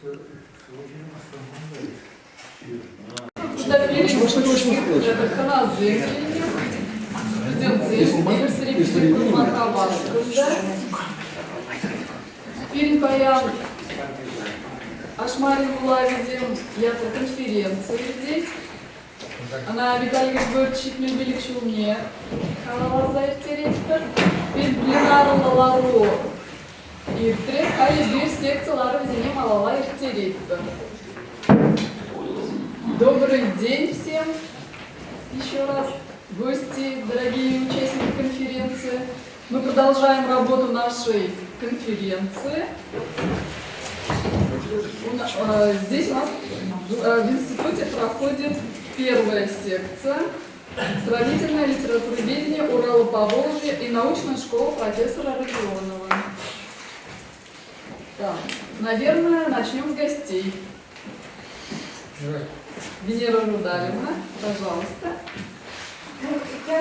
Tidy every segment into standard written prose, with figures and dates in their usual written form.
Перед баян Ашмарин Улавидим ятыр конференция здесь. Она Виталий Григорьевич Мельбелик-Шумне Халалаза Иртеректор. Перед пленаром Лалару Иртре, хали бир секциялары везде Малала Иртеректор. Добрый день всем. Еще раз, гости, дорогие участники конференции. Мы продолжаем работу нашей конференции. Здесь у нас в институте проходит первая секция «Сравнительное литературоведение Урала-Поволжья» и научная школа профессора Родионова. Так, наверное, начнем с гостей. Венера Рудалевна, пожалуйста.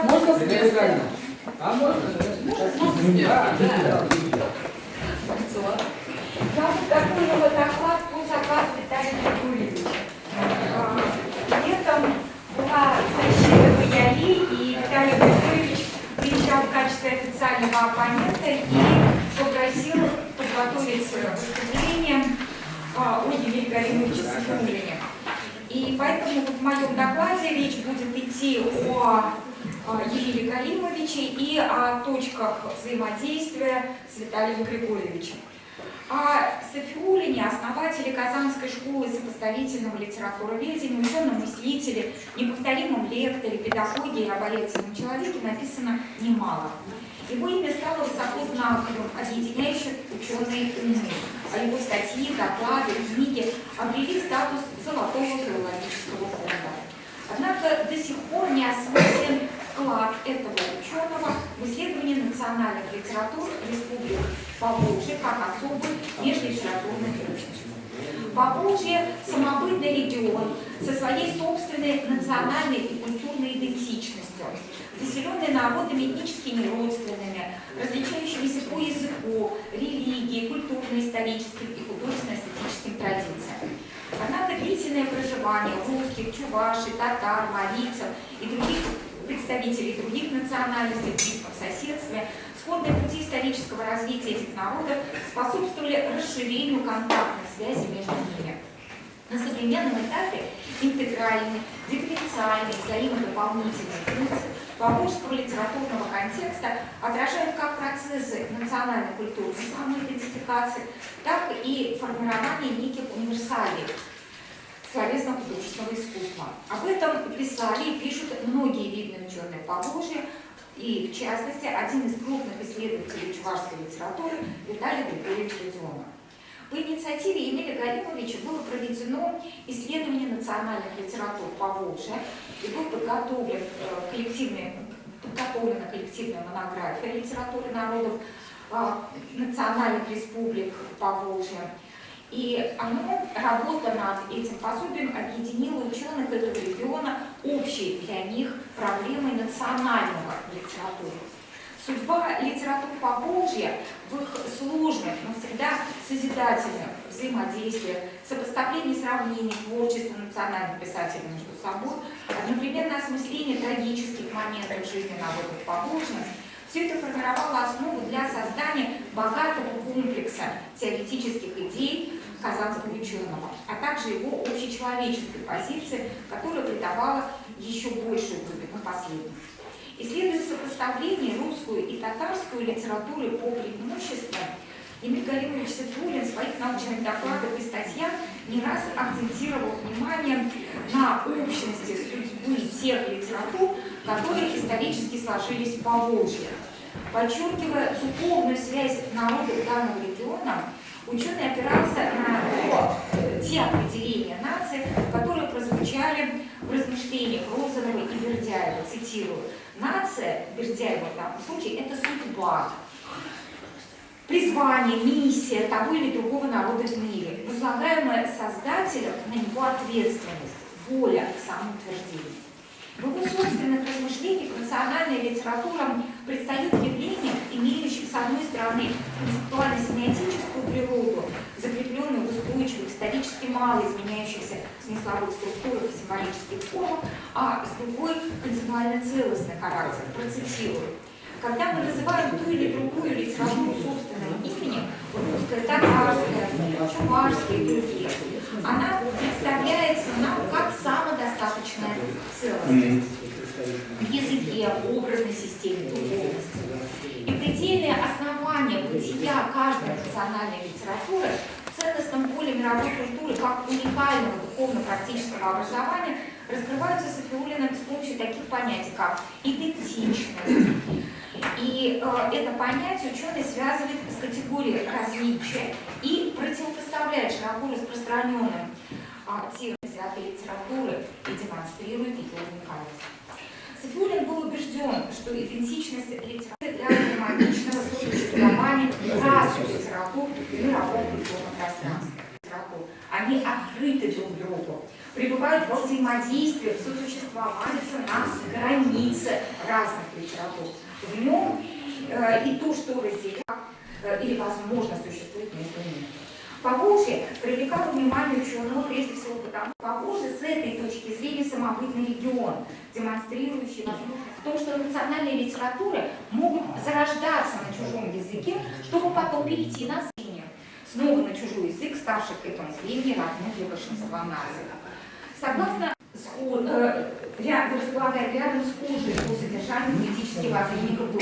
Можно с места? А можно? Можно с места, да. Я готовила доклад по закладу Виталия Григорьевича. Летом была защита в Яли, и Виталий Григорьевич приезжал в качестве официального оппонента и попросил подготовить выступление о Евгении Галимовиче Сафиуллине. И поэтому в моем докладе речь будет идти о Евгении Галимовиче и о точках взаимодействия с Виталием Григорьевичем. О Сафиуллине, основателе Казанской школы сопоставительного литературоведения, ученом-мыслителе, неповторимом лекторе, педагоге и обаятельном человеке написано немало. Его имя стало высоко знаковым, объединяющим ученые умы, а его статьи, доклады, книги обрели статус золотого филологического фонда. Однако до сих пор не осмыслен вклад этого ученого в исследование национальных литератур республик Поволжья как особый межлитературный общности. Поволжье – самобытный регион со своей собственной национальной и культурной идентичностью, заселенный народами этнически неродственными, различающимися по языку, религии, культурно-историческим и художественно-эстетическим традициям. Однако длительное проживание русских, чувашей, татар, марийцев и других представителей других национальностей в близком соседстве, сходные пути исторического развития этих народов способствовали расширению контактных связей между ними. На современном этапе интегральный, дифференциальный, взаимодополнительный принцип поволжского литературного контекста отражают как процессы национально-культурной самоидентификации, так и формирование неких универсалей словесно-художественного искусства. Об этом писали и пишут многие видные ученые Поволжья, и, в частности, один из крупных исследователей чувашской литературы Виталий Григорьевич Родионов. По инициативе Емеля Галимовича было проведено исследование национальных литератур Поволжья и был подготовлена коллективная монография литературы народов национальных республик Поволжья. И работа над этим пособием объединила ученых этого региона общей для них проблемой национального литературы. Судьба литератур Поволжья в их сложных, но всегда созидательных взаимодействиях, сопоставлении сравнений творчества национальных писателей между собой, одновременно осмысление трагических моментов жизни народов Поволжья, все это формировало основу для создания богатого комплекса теоретических идей казанского ученого, а также его общечеловеческой позиции, которая придавала еще большую глубину последних. Исследуя сопоставление русскую и татарскую литературы по преимуществам, Емель Галимович Сафиуллин в своих научных докладах и статьях не раз акцентировал внимание на общности судьбы тех литератур, которые исторически сложились в Поволжье. Подчеркивая духовную связь народов данного региона, ученый опирался на те определения нации, которые прозвучали в размышлениях Розанова и Бердяева. Цитирую: «Нация, Бердяева в данном случае, это судьба, призвание, миссия того или другого народа в мире, возлагаемая Создателем на него ответственность, воля к самоутверждению». В его собственных размышлениях национальная литература предстает явлением, имеющим, с одной стороны, концептуально-семиотическую природу, закрепленную в устойчивых исторических изменяющихся смысловых структурах и символических формах, а с другой – концептуально целостный характер. Процитирую. Когда мы называем ту или другую литературу собственным именем, русская, татарская, чувашская и другие, она представляется нам как самодостаточная целостность в языке, образной системе, духовности. И предельные основания бытия каждой национальной литературы в ценностном поле мировой культуры как уникального духовно-практического образования раскрываются Сафиуллиным с помощью таких понятий, как идентичность. И это понятие ученый связывает с категорией различия и противопоставляет широко распространенным терминам взятой литературы и демонстрирует ее уникальность. Сафиуллин был убежден, что идентичность литературы для гармоничного сосуществования разных литератур в мировом культурном пространстве. Они открыты друг другу, пребывают во взаимодействии, в сосуществовании на границе разных литератур. В нем и то, что разделяет или возможно существует между ними. Поволжье привлекало внимание ученого прежде всего потому, что Поволжье с этой точки зрения самобытный регион, демонстрирующий возможность в том, что национальные литературы могут зарождаться на чужом языке, чтобы потом перейти на зрение, снова на чужой язык, ставший к этому времени родным для большинства наций. Согласно располагая рядом схожие по содержанию политических воззренников до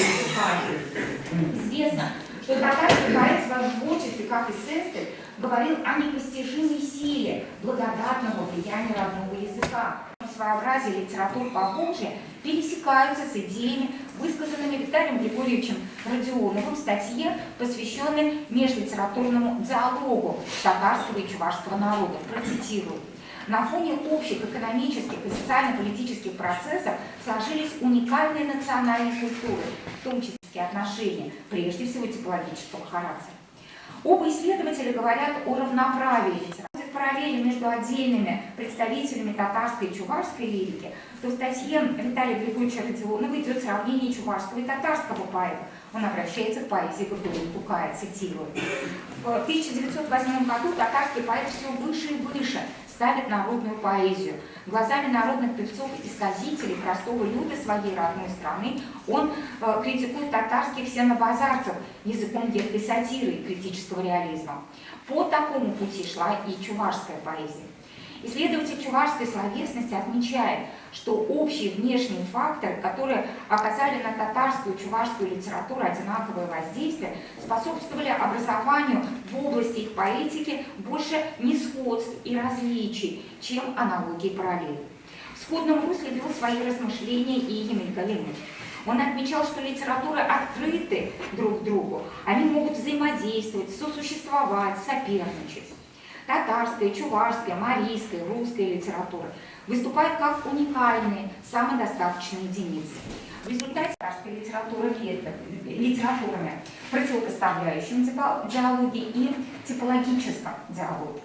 известно, что татарский поэт в своем творчестве, как и Сестель, говорил о непостижимой силе благодатного влияния родного языка. Своеобразие литератур Поволжья пересекаются с идеями, высказанными Виталием Григорьевичем Родионовым в статье, посвященной межлитературному диалогу татарского и чувашского народов. Процитирую. На фоне общих экономических и социально-политических процессов сложились уникальные национальные культуры, в том числе отношения, прежде всего типологического характера. Оба исследователя говорят о равноправии литературы. Параллели между отдельными представителями татарской и чувашской лирики, то в статье Виталия Григорьевича Родионова идет сравнение чувашского и татарского поэта. Он обращается к поэзии Гаврила Тукая, цитирую. В 1908 году татарский поэт все выше и выше ставит народную поэзию. Глазами народных певцов и сказителей простого люда своей родной страны он критикует татарских сенобазарцев языком едкой сатиры и критического реализма. По такому пути шла и чувашская поэзия. Исследователь чувашской словесности отмечает, что общие внешние факторы, которые оказали на татарскую и чувашскую литературу одинаковое воздействие, способствовали образованию в области их поэтики больше несходств и различий, чем аналогии и параллели. В сходном русле вел свои размышления и Емель Галимович. Он отмечал, что литературы открыты друг другу, они могут взаимодействовать, сосуществовать, соперничать. Татарская, чувашская, марийская, русская литература выступают как уникальные, самодостаточные единицы. В результате татарской литературами, противопоставляющим диалоге и типологическом диалоге.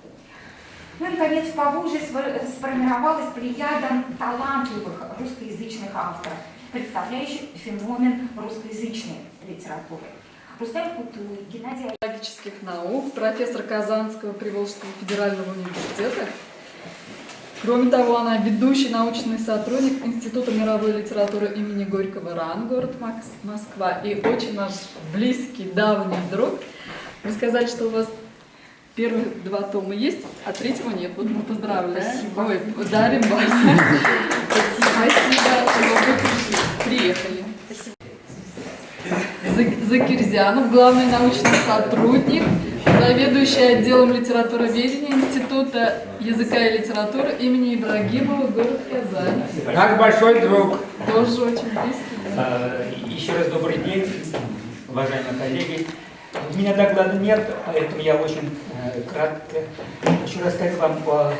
Ну и, наконец, в Поволжье сформировалась плеяда талантливых русскоязычных авторов, представляющих феномен русскоязычной литературы. Рустем Кутуй, Геннадий Логических наук, профессор Казанского Приволжского федерального университета. Кроме того, она ведущий научный сотрудник Института мировой литературы имени Горького РАН, город Москва, и очень наш близкий, давний друг. Вы сказали, что у вас первые 2 тома есть, а 3-го нет. Вот мы поздравляем. Спасибо. Ой, дарим вам. Спасибо, что вы приехали. Закирзянов, главный научный сотрудник, заведующий отделом литературоведения Института языка и литературы имени Ибрагимова, город Казань. Как большой друг. Тоже очень близкий. Еще раз добрый день, уважаемые коллеги. У меня доклада нет, поэтому я очень кратко хочу рассказать вам о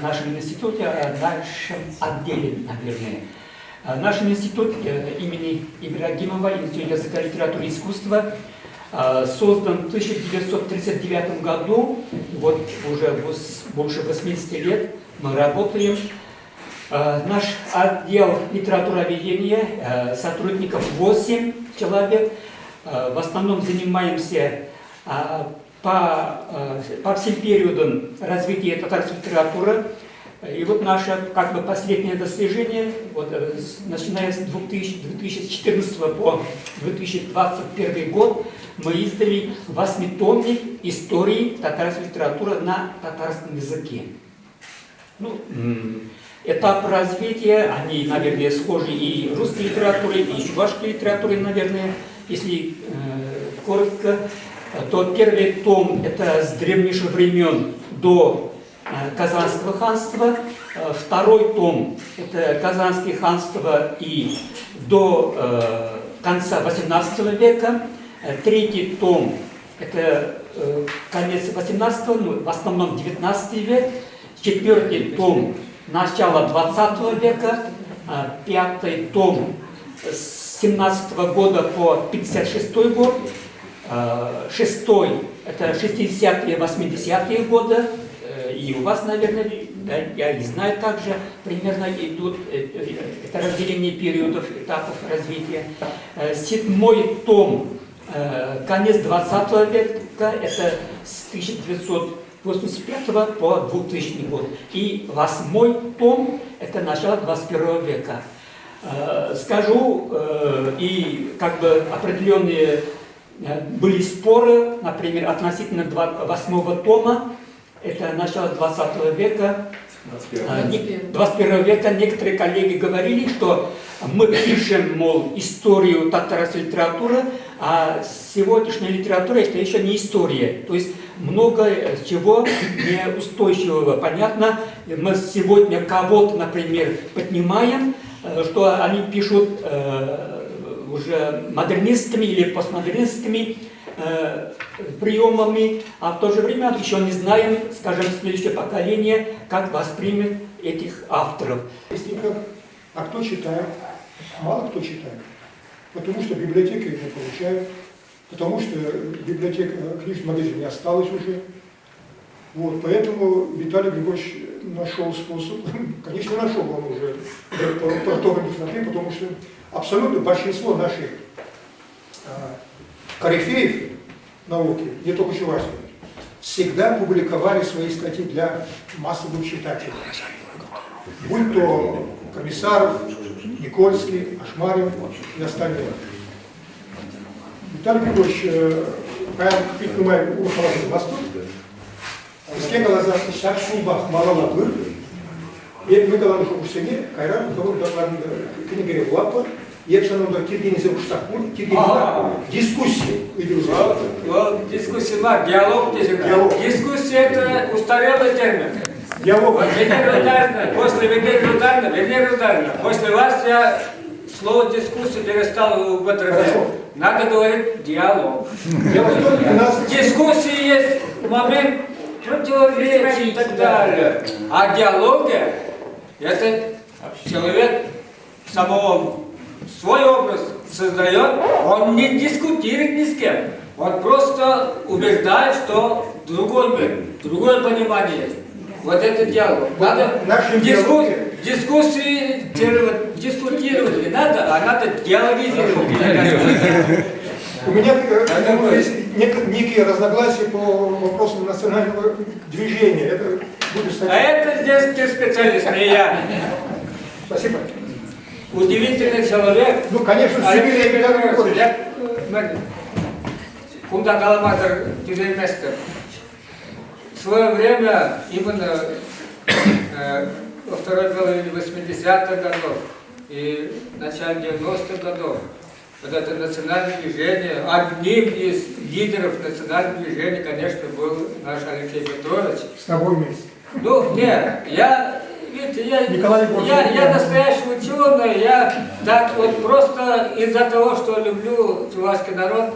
нашем институте, о нашем отделе, наверное. Наш институт имени Ибрагимова, Институт языка, литературы и искусства, создан в 1939 году, вот уже больше 80 лет мы работаем. Наш отдел литературоведения, сотрудников 8 человек, в основном занимаемся по всем периодам развития татарской литературы. И вот наше как бы последнее достижение, вот, начиная с 2014 по 2021 год, мы издали 8-томник истории татарской литературы на татарском языке. Ну, этап развития, они, наверное, схожи и в русской литературе, и в чувашской литературе, наверное, если коротко, то первый том – это с древнейших времен до Казанского ханства, второй том – это Казанское ханство и до конца XVIII века, третий том – это конец XVIII, ну, в основном XIX век, четвертый том – начало XX века, пятый том – с 17 года по 56 год, шестой – это 60-е, 80-е годы, и у вас, наверное, да, я и знаю также, примерно идут это разделение периодов, этапов развития. Седьмой том, конец 20 века, это с 1985 по 2000 год. И восьмой том, это начало 21 века. Скажу, и как бы определенные были споры, например, относительно 8 тома, это начало 20 века, 21 века. Некоторые коллеги говорили, что мы пишем, мол, историю татарской литературы, а сегодняшняя литература это еще не история. То есть много чего неустойчивого. Понятно, мы сегодня кого-то, например, поднимаем, что они пишут уже модернистскими или постмодернистскими приемами, а в то же время еще не знаем, скажем, следующее поколение, как воспримет этих авторов. А кто читает? Мало кто читает. Потому что библиотеки не получают, потому что библиотека книжных магазинов не осталось уже. Вот, поэтому Виталий Григорьевич нашел способ, конечно, нашел он уже повторный смотреть, потому что абсолютно большинство наших корифеев науки, не только чувашских, всегда публиковали свои статьи для массовых читателей. Будь то Комиссаров, Никольский, Ашмарин и остальные. Виталий Григорьевич, понимаю, ухватил Восток, Иске глаза шаршунбах малалабыр, и мы говорим, что у себя кайран, книга Лапа, я писал, Киргизия Уштакур, дискуссии. Дискуссия, диалог. Дискуссия – это устарелый термин. Диалог. После Венера, после вас я слово дискуссия перестал употреблять. Надо говорить диалог. Дискуссии есть момент противоречий и так далее. А диалогия – это человек самого свой образ создает, он не дискутирует ни с кем. Он просто убеждает, что другой мир, другое понимание есть. Вот это диалог. Надо дискуссии дискутировать не надо, а надо диалогизировать. У меня есть некие разногласия по вопросам национального движения. Это будет стать... А это здесь ты специалист, не я. Спасибо. Удивительный человек. Ну, конечно, Сибирь Виталий Григорьевич. Кунда Галаматор Тюзельместер. В свое время, именно во второй половине 80-х годов и начале 90-х годов, вот это национальное движение, одним из лидеров национального движения, конечно, был наш Алексей Петрович. С тобой вместе. Ну, нет, видите, я настоящий ученый, я так вот просто из-за того, что люблю чувашский народ,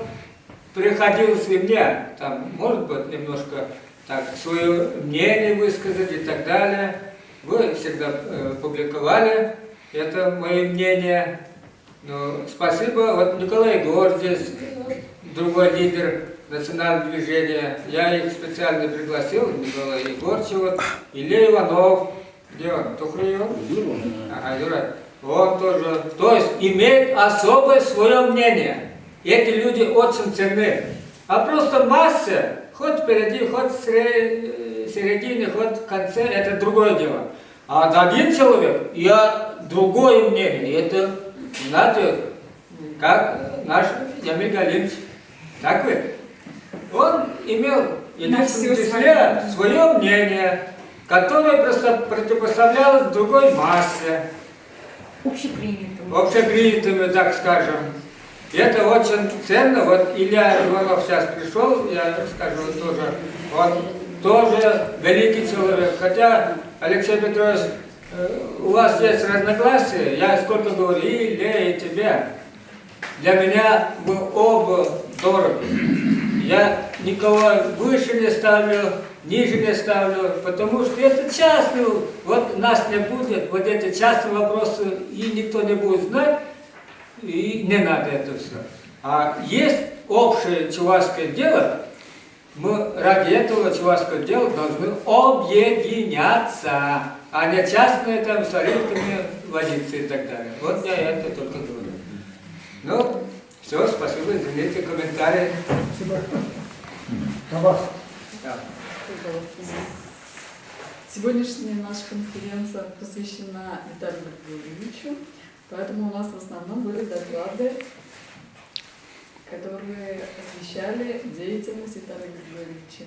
приходилось и мне, там, может быть, немножко так, свое мнение высказать и так далее. Вы всегда публиковали это мое мнение. Но спасибо, вот Николай Егор здесь, другой лидер национального движения. Я их специально пригласил, Николай Егоровича, вот, Илья Иванов, где он? Тухрыев? Ага, Юра. Он тоже, то есть имеет особое свое мнение. Эти люди очень ценны. а просто масса, хоть впереди, хоть в середине, хоть в конце, это другое дело. А один человек, я другое мнение, это, знаете, как наш Ямиль Галимович, так вы? Он имел единственное числе свое мнение, которое просто противопоставлялось другой массе. Общепринятыми, так скажем. И это очень ценно. Вот Илья Иванов сейчас пришел, я скажу тоже, он тоже великий человек. Хотя, Алексей Петрович, у вас есть разногласия, я сколько говорю, и Илья, и тебя. Для меня мы оба дороги. Я никого выше не ставлю, ниже не ставлю, потому что это частный, вот нас не будет, вот эти частные вопросы, и никто не будет знать, и не надо это все. А есть общее чувашское дело, мы ради этого чувашского дела должны объединяться, а не частные там с орешками водиться и так далее. Вот я это только говорю. Ну, все, спасибо, извините, комментарии. Спасибо. На вас. Да. Сегодняшняя наша конференция посвящена Виталию Григорьевичу, поэтому у нас в основном были доклады, которые освещали деятельность Виталия Григорьевича.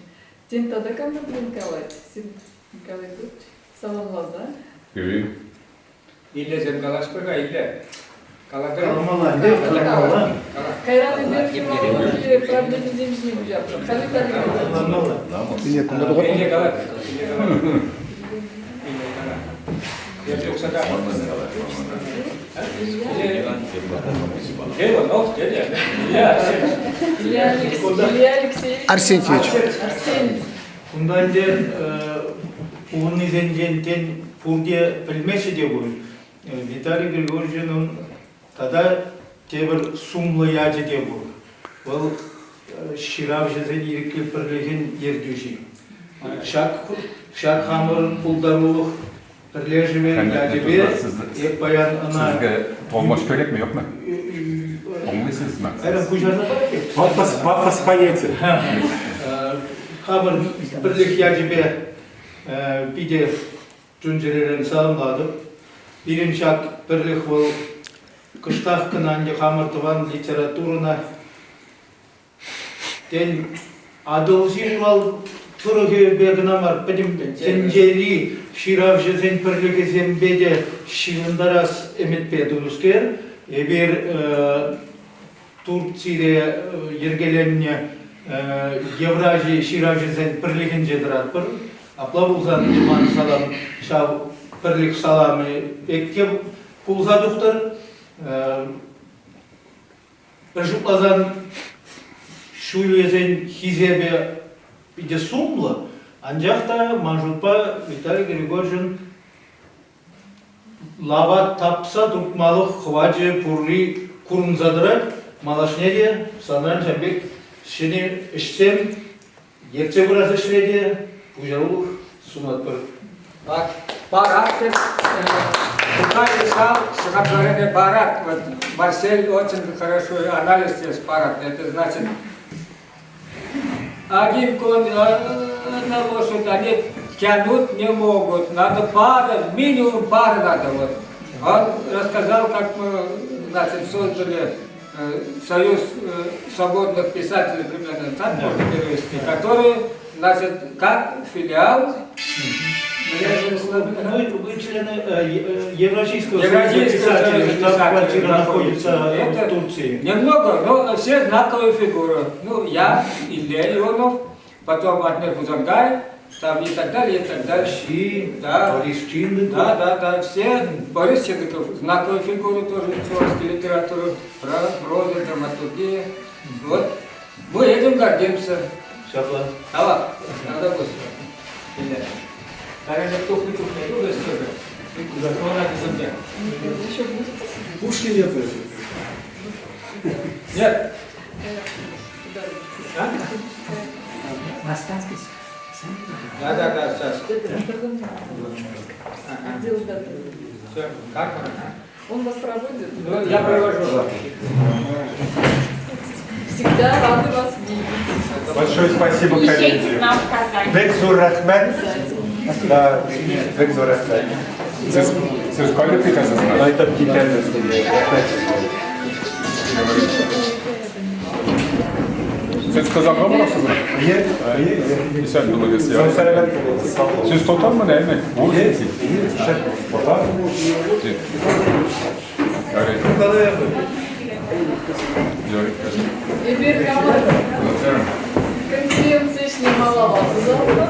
Тем тогда как мы будем Николай Григорьевич? Салам вас, да? Привет. Или Зергалаш Пыга, или Каламалан, Каламалан. Кайран Эберфиловки проблемы денежные бюджеты. Халид Алиевич. Нет, Или Галат. Я только сюда. Илья Алексеевич. Арсентьевич. Арсентьевич. Bundan onun izleneceğinden Furdiye bilmesi de bu. Vitaliy Grigorjin'in tada tebir sumlayacı de bu. Bu şiravjızın irkli pirliğin yerdüşü. Şak hamur puldaruluk pirleşme yacıbe ek bayan ana. Sizge olmuş körek mi yok mu? Olmuşsunuz mu? Evet, bu jarda Пафос поете. Hamur birlik yacıbe bir de cüncelerini sağımladı. Birinci ak birlik bu kıştaq kınanca hamurtuvan literaturuna den adılsın val Turge begnamar benim tenceli şiravjı zen birlik zembede şivindaras emet pedulusker bir Turkiya'da yergelenme Евразия ширавжызен пірлігін жедіратпыр. Апла бұлзан иман салам, шау пірлік саламы ектеп бұлзадықтыр. Бір жұплазан шуйлезен хизебе биде сумлы, анжақта манжутпа Виталий Григорьевич лава тапса дұртмалық хваджы пұрли курынзадырат, малашнеде санран жамбек Şimdi işsem, yerçe burası işledi, bujarul sumat bir. Bak, Barat, Бухай писал стихотворение «Барат». Вот Марсель очень хорошо анализ здесь «Барат». Это значит, один конь, одна лошадь, они тянуть не могут. Надо пара, минимум пары надо. Вот. Он рассказал, как мы, значит, создали Союз свободных писателей, примерно так можно перевести, который, значит, как филиал Вы члены Евразийского союза писателей, штаб-квартира находится в Турции. Немного, но все знаковые фигуры. Ну, я, Илья Ионов, потом Адмир Бузангай, там и так далее, и так далее. Да, Борис Чиндыков. Да, все. Борис Чиндыков, знаковые фигуры тоже чувашской литературы, проза, драматургия. Вот. Мы этим гордимся. Шаблон. Давай, надо быстро. Наверное, тухли, тоже тоже. Закона земля. Еще будет? Пушки нет. Нет. Да, сейчас. Отдел даты. Все, как он? Он вас проводит? Ну, я провожу. Всегда рады вас видеть. Большое спасибо Приезжайте коллеге. к нам в Казань. Бекзур Рахмет. Да, Бекзур Рахмет. Siz kalite Но kazasınız. это птичья студия. Siz kazanma mısınız? Sen biliriz ya. Siz total mı değil mi? Bu değil. Теперь конференция снимала завтра.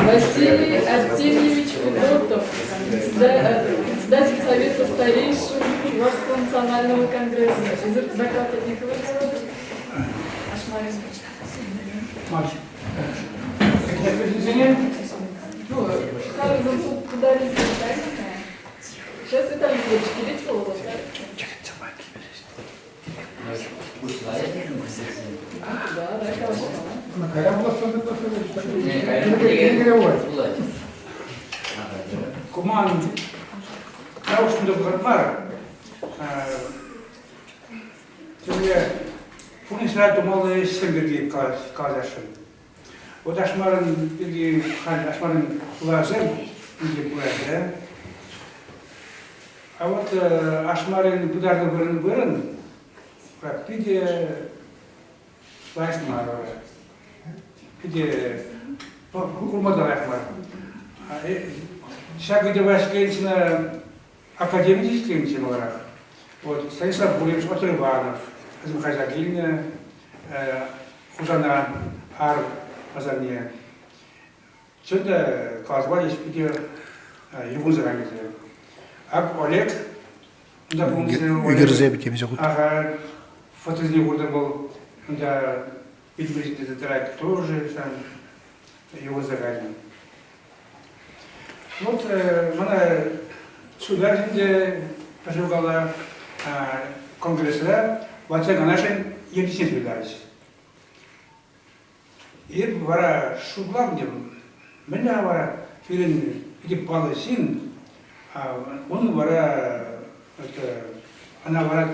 Василий Артемьевич Федотов, председатель Совета старейшин Чувашского национального конгресса. Из адвоката Николаевича. Мальчик. Ну, Харизм тут подарили. Сейчас Виталий Ильич, видите, вот да, конечно. Накаля была сонная Kuman, nauşunda bırakmar. Çünkü bunu İsrail domalı sevgili kardeşim. O da aşmarın bilgi, aşmarın lazım bilgi burada. Ama aşmarın bu derdi bırın. Bir de başmar. Bir de kurmadan aşmar. Шагоде Васькевична академическим теморах. Вот Станислав Буревич Батырбанов, Азимхайзагильна, Хузана Ар Азарния. Что-то казвались где его заранее. А Олег, Игорь Зебекин зовут. ага, фотозни года был, да, видимо, трек тоже там его заранее. Вот mana sudah şimdi peşevgala kongresler vaçak anlaşın yetişin biliriz. Vara şublam diyorum. Ben de vara filin gidip balışın. Onu vara ana vara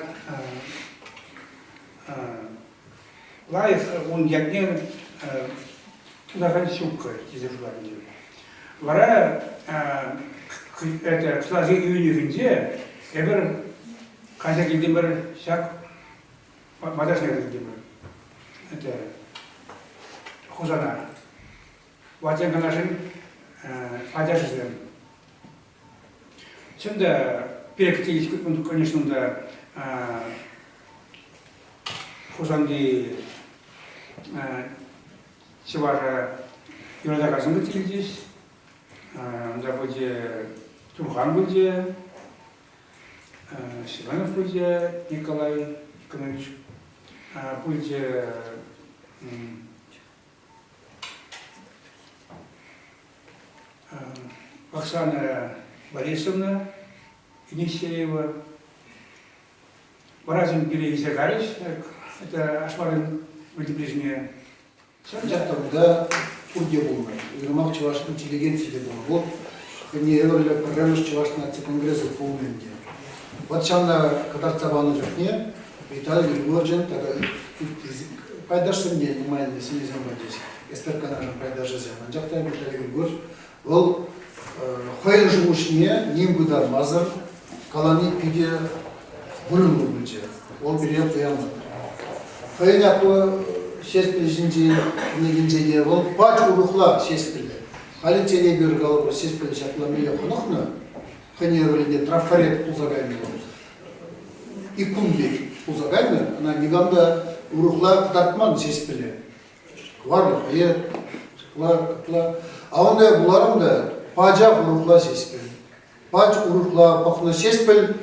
layık on yakın tudakan şukka çizgiler diyor. Vara это кстати июня эбер каждый день бер шаг мадашный день бер это хозана ватен канашин фадяшизм şimdi перекатились конечно да хозанди чевара юрада казанга тилдис да будет Турхан будет, Симонов будет, Николай Николаевич, будет Оксана Борисовна Енисеева, Варазин Переизагарич, это Ашмарын Владимировне. Тогда Урге булмай. Ирмак чуваш интеллигенция булмай. Вот не эверле программы чуваш нации конгресса полненье. Вот сейчас когда цабану жопне, Виталий Григорьевич тогда пайдашься мне внимание с ним здесь. Эстер канажем пайдашься зем. Анжакта Виталий Григорьевич. Ол хайлы жумушне ним будар мазар калани пиде бурун булче. Ол берет ямат. Хайляко шеспилишинчи негинчеге ол пач урухла шеспиле. Али тене бир галбо шеспиле шапламеле хонохна. Хане валиде трафарет узагайны. Икунбек узагайны, она ниганда урухла тартман шеспиле. Варлы хае кла. А онда буларымда пача урухла шеспиле. Пач урухла пахна шеспиле.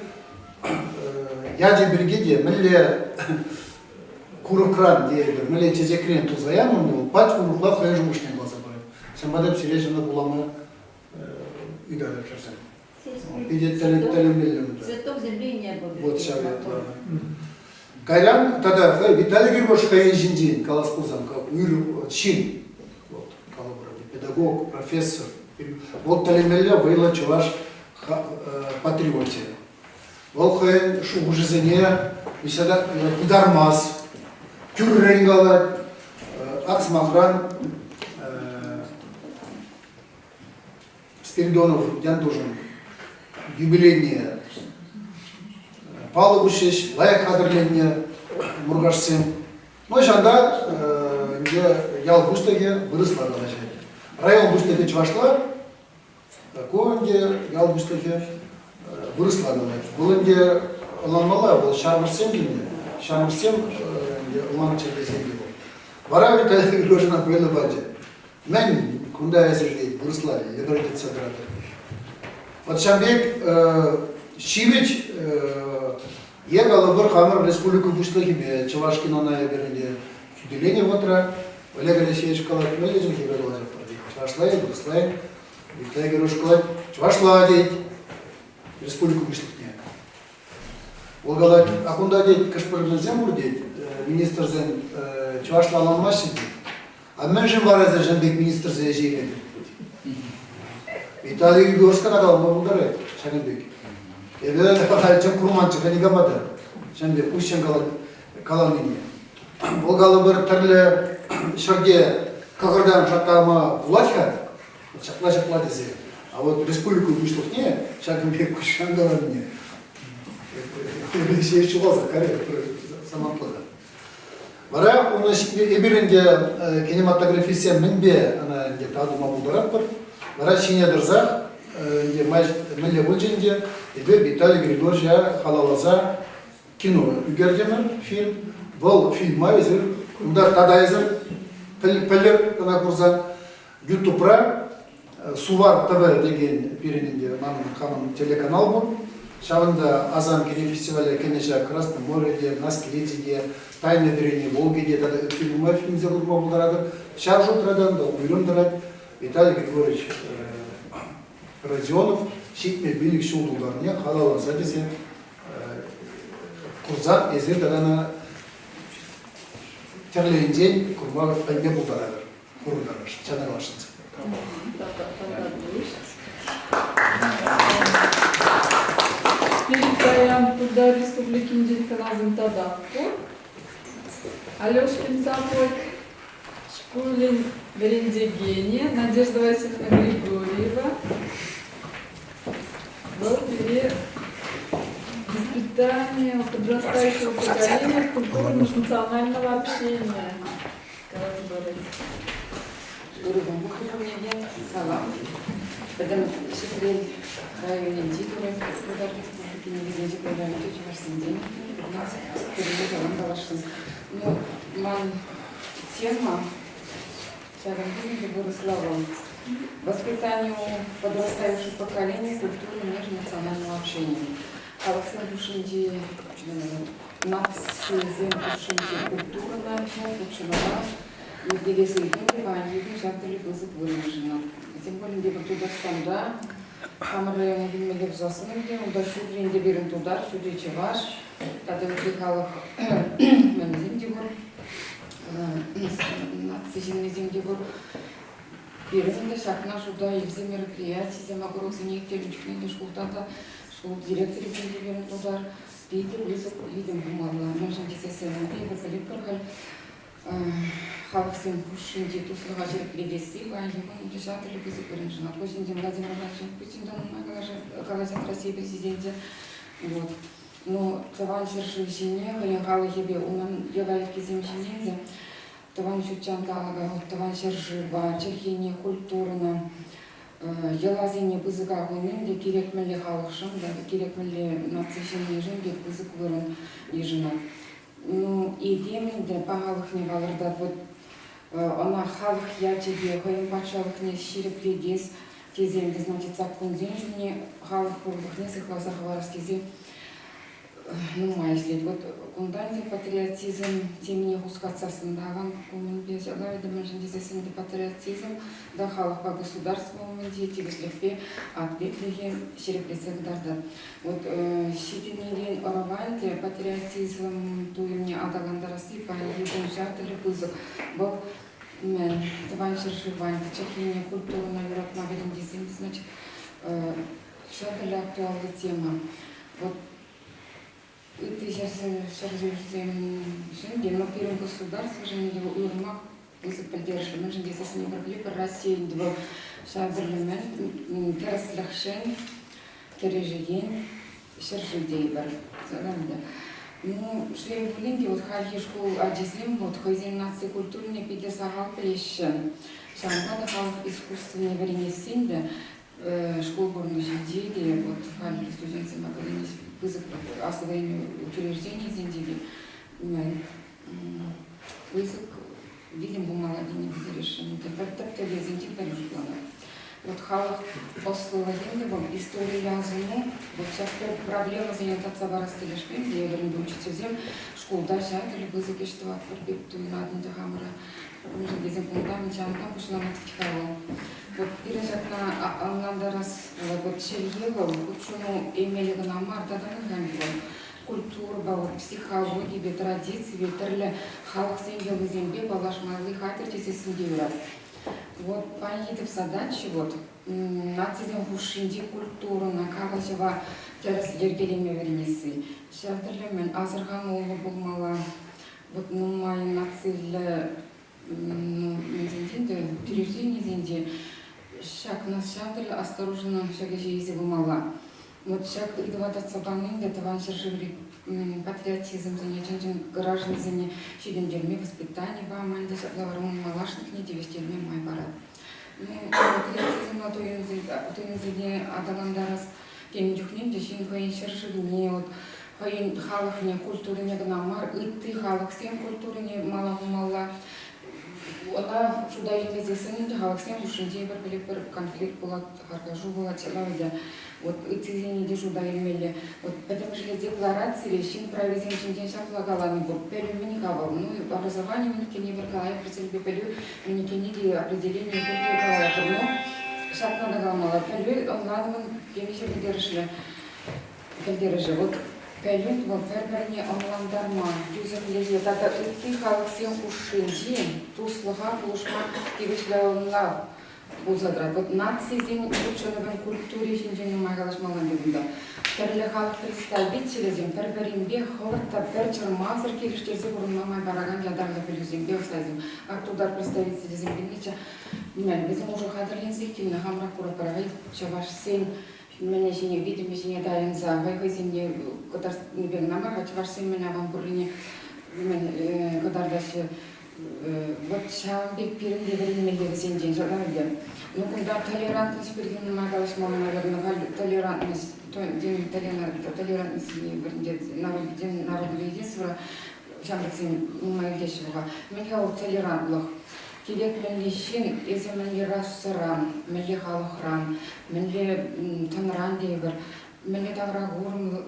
Яджи биргеде милле Курукран диyedir. Mele çeceklerin tuzayan onu paç urukla koyucu muşne glasa koyuyor. Sen madem sirejinde bulama idare edersen. Bir telim belli. Цветок земли и неба. Вот şavetler. Kayran tada Виталий Григорьевич Каинжинди Каласпузан Уир Чин. Вот Калабра педагог, профессор. Вот талимелля войла чуваш патриотия. Вот хай шугужезене и сада удармаз. Тюрренгала, Аксмахран, Спиридонов, Дяндужин, юбилейные Палубушеш, лайк хадырленне, Мургашсен. Ну и шанда, ял бустаге выросла даже. Район бустаге чвашла, коенде ял бустаге выросла даже. Булынде уланмала, был шармырсем генде, шармырсем улан чердесен генде. Бара Виталий Григорьевич на баде. Мен кунда язырдей выросла, ебродится брата. Вот Шамбек Шивич егала бір хамыр республика бушлыгиме Чувашкино на беренде юбилейне отра Олег Алексеевич калат мележин хиберлажа парди. Чувашлай, Буслай, Виталий Григорьевич калат Чувашла дейт республика бушлыгне. Олгала акунда дейт кашпыргын земур дейт министр зен Чувашла аланмашин дейт. А мен жин бараза Жанбек министр зе жейген. Виталий Григорьевич канагал морундаре Шанбек. Evde de kadar kurmançı beni kapatı. Şimdi uşun kalanını. O galıbır türlü şurada kakırdan şakkama bulaşka. Şakla dese. А вот республику вышло не, Шагенбек uşun kalanını. Bir şey çıkmaz kare samantıda. Bara onu şimdi birinde kinematografisiye minbe ana tadıma buldurak var. Bara şinya dırza. Мэлли Вульджинде, и Виталий Григорьевич халалаза кино. Үгердемір фильм, бұл фильм айзыр, ұнда тадайзыр, пілір қана құрза, ютубра, Сувар ТВ деген перенінде қамын телеканал бұл. Шағында Азам кинофестивалі кенеша Красное мореде, Наскелетиде, Тайны дырение Волгеде, фильмі фильмзе құрма бұлдарадыр. Шар жұтырадан да үйрімдірад Виталий Григорьевич Родионов шитме билік шулдуларыне халаласа десе құрзақ езер дағана терлейінден құрма әлме бұлдарадыр. Құрылдарыр, жанарлашынсы. Передаем туда республики Индийская Тадавку. Алешкин Сапок, Шкулин Берендегения, Надежда Васильевна Григорьева. Был период воспитания подрастающего поколения культурно-национального общения. Потом секрет районе Дикого, удар республики Невиденье, когда мы тут в день, 15 периодов, ну, ман тема, воспитанию подрастающих поколений культуры межнационального общения. А в основном душинди нации душинди культура начала, кучинова, и где среди вани, жертвы вызов выражено. Тем более, где туда станда, хамры мы видим взрослым, где он дошел, где берем туда, сюда чеваш, когда выпихал магазин дивор, нации дивор. Перезында шахна жуда евзе мероприятий, за магорозы некте лючкненде школтада, школ директоры берем туда, Питер вызов видим бумагла, можем десесенный пейбер коллектор, Халксен Пушинди, Туслова Череплегеси, Вайгимон, Дешатели, Пизуперинжина, Путин, Владимир Владимирович Путин, Калазин России президенте. Вот. Но Таван Сершевщине, Халенхала Хебе, он делает киземщине, Таван Шучанталага, Таван Сержива, Черхине, Культурно, Елазине, Пызыка, Гунин, Кирекмели Халшин, Кирекмели Нацищине, Жембек, Пызык Вырон, Ежина. Ну, и демінде бағалық не балырда, вот, она халық я тебе, қойым патшалық не ширіп легес, кеземді, значит, закон день жіне, халық бұрлық не сықласа хварас кезде, ну, майслет, вот, кунданде патриотизм, теміне хускатсасындаған, кумын без, алайда мәжін дезесінде патриотизм, да халық по государству мінде, тегіслікпе, ответліге ширіп лесегдарды. Вот, щитинеген ораванде патриотизм туймне адаландарасы, по ебун жартылы пызык, был мен, таван шершиванде, чехине культурно, вероятно, ведем деземді, значит, жартылы актуалды тема. Вот, ты сейчас но первым государством же его урмак высып поддерживает. Мы же здесь с ним пробили по России два шаберлемент, кераслахшен, кережиен, шершидейбар. Ну, что я буленги, вот хальки школ адизим, вот хозяин нации культурный пидесагал плещен. Шампада халк искусственный варенесинде, школ бурну жидели, вот хальки студенты могли вызов освоению учреждений зиндели. Вызов, видим, бумалади не будет решения. Так-то везде плана. Вот халк пословоенный вам история языну, вот сейчас проблема занята цабарасты лишпин, где я говорю, учиться зем, школ дальше, это либо языки, что от перпекту и надо на хамера, уже где зем пунктами, чем там пошла на тихало. Вот пережат на надо раз, вот чельева, вот что ну имели на марта, да на гамбила, культура, психология, традиции, ветерля, халк сендел в земле, балаш малый хатер, если сендела. Вот поедем задачи, вот, нацизм хушинди культуру, на калашева терс ергелеме вернесы. Шардерлемен азырган олы болмала, вот, ну, май нациль, ну, зендинде, учреждение зенде, шаг на шардерле осторожно шагажи изи болмала. Вот шаг идватат сабанын, это ваншерживри патриотизм, занятен граждан, занятен щедендерме воспитание, баманды, лаврон малашных, не девестельме май барат. Ну, патриотизм на то языке адаландарас, тем дюхнем, дешин ваншерживне, вот, ван халах не культуры не гнамар, и ты халах всем культуры не мала. Она сюда и без засынет, халах всем ушинди бар конфликт была, харкажу была телавида. Вот эти не держу да имели. Вот потому что декларации решим проведем день шаплагалами был. Перед миникавал. Ну и образование миники не веркала, при себе перед миники не определение перед но шапка нагамала. Перед онлайн еще поддержали. Вот перед вот фермерне онлайн дарма. Юзер лезе. Тогда ты халк всем ушинди. Ту слуга пушма и вышла онлайн. Вот нацизм ученого культуре жинжени магалаш маландында. Терле халк представителезем перберимбе хорта перчер мазыр кириштерзе бурунмамай бараган ядарга белюзембе услазим. Оттуда представителезем бенича. Мен bizim уже хадырленсек килне хамрак пура парагай чаваш сен мене жине видим жине дайын за гайгай земне кадар не бег намар чаваш сен мене вам бурлине мен кадардашы вот шамбек пиринде веренмелдеги сен жен жадаган. Ну, когда толерантность перед магалаш мама, наверное, толерантность, день толерантности, народного единства, шамбексин, моих дешевого, меня толерантлых. Кидек мен лишин, если мен рассаран, мен халахран, мен танран дейгер, мен тавра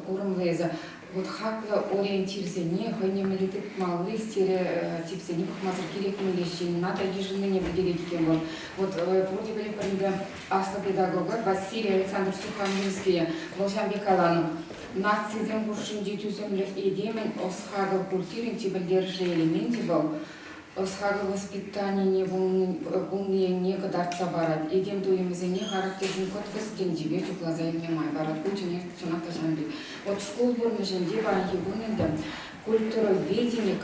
гурм леза. Вот хакла ориентирзене, хойне мелитик малый стереотипсене, мазыр керек мелешин, надо ежины не выделить кем он. Вот вроде были парида асла педагога Василий Александр Сухомлинский, Волшамбек Алану. Нацизм бушинди тюземлев идемен осхагал культурин тибельдержи элементи был. Осхагал воспитание не бумные не кадарца барат. Идем дуемзене характерин кот вестенди, вечу глаза им не май барат. Ученик чунакта жамби. Вот школ бурнежен дева егуненда культуроведение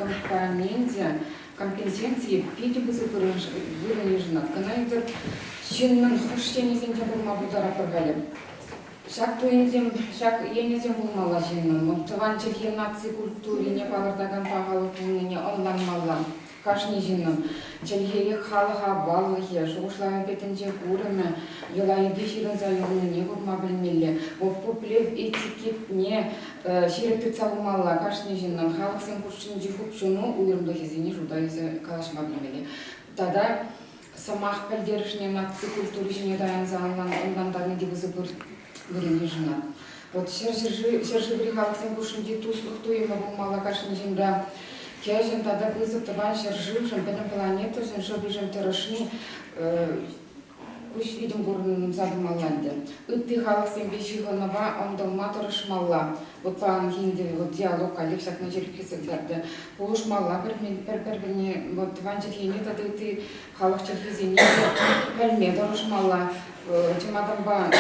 компетенции пети бызы выражена. Канаидер чиннан хушчени зенде булма будара паргалем. Шак туензем, шак енезем булмала чиннан. Монтаван чехи нации культуре не палардаган пагалы пулныне онлан маллан. Кашни жиннан. Чельгере халха баллахе, шугушлайын петенже курыме, елайын деширын зайылыны не курма білмелі. Вот поплев этикет не ширекті цалымалла кашни жиннан. Халық сен куршын жихуп шуну уйрымды хезіне жудайызы калашма білмелі. Тада самах пәлдерішіне нации культуры жіне даянза ондандарны дебізі біріне жинат. Вот шержі бірі халық сен куршын жетуслық туйымы болмалла кашни жинда. Кяжем тогда вызов товарища ржившим, потом планету, чтобы жем терошни, куш видим горным задым алланды. Ытты халық сенбеші ғынова ондалма тұрышмалла. Вот план хинди, вот диалог, коллекция, на жерке сагдарды. Полушмалла, бір-біріне, вот ванчер хине, тады ты халық черкезене, пәлме тұрышмалла. Чемаданба,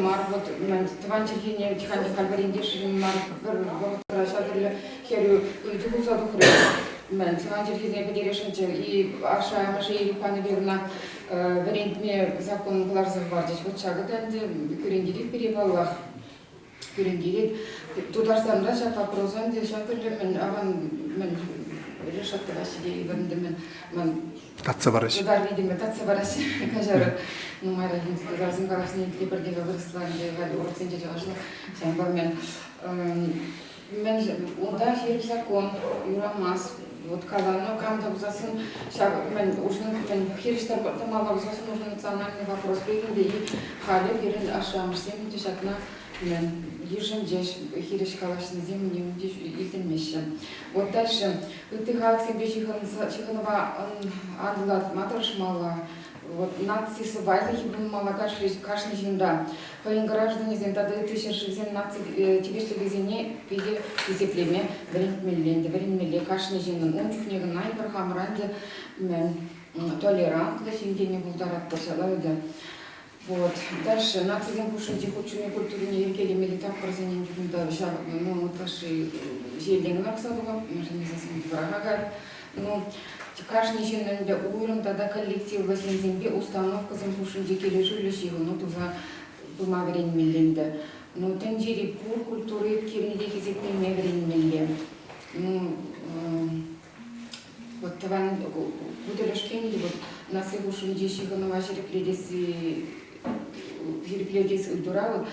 мар, вот ванчер хине, тиханди кальбарендеші мар, бір рашадырлы херю, үйді бұлзаду хры. Мен тиханди хине бедерешінчі, и аша амашы елупаны берна, варентме закон бұларзы бардыш. Вот шағыданды көрендерек перебаллах. Көрендерек. Тударсамда шапа прозанды шатырлы мен аған мен решатты вашиде иванды мен Татса бараш. Тудар видиме татса бараш кажары. Ну майра хинти тударсым карасыне клипердегі вырысланды вали урценде жағашылы. Шамба мен онда херіп закон, юрамас. Вот когда камда узасын, мен хериштар тамала узасын уже национальный вопрос пригнды и хали перед ашамшсем дешатна мен ежем деш хериш калашны земли деш илтен мешем. Вот дальше ты халксен бешиханова андылат матаршмала. Вот нации субайли хибун малага кашни жинда. Хоин граждане зентады тысячи нации тибешли газине пиде изеплеме временле кашни жиндан. Он чухнега найбар хамранде толерантлы синдене булдарат посалайды. Вот. Дальше нации земпушинти хочуне культурне евгели милитам корзанин дунда вша ну таши желден нарсадуга можно засынти врага. Ну каждый жиннде уйрым тогда коллектив возле установка земпушинти кележу лишиву ну туза бума временленде. Ну тенджери пур культуры кирнеде хизеплеме временле. Ну вот таван буделешкенди вот насыгушинти шиганова жерепледеси Переплетись Ульдурау,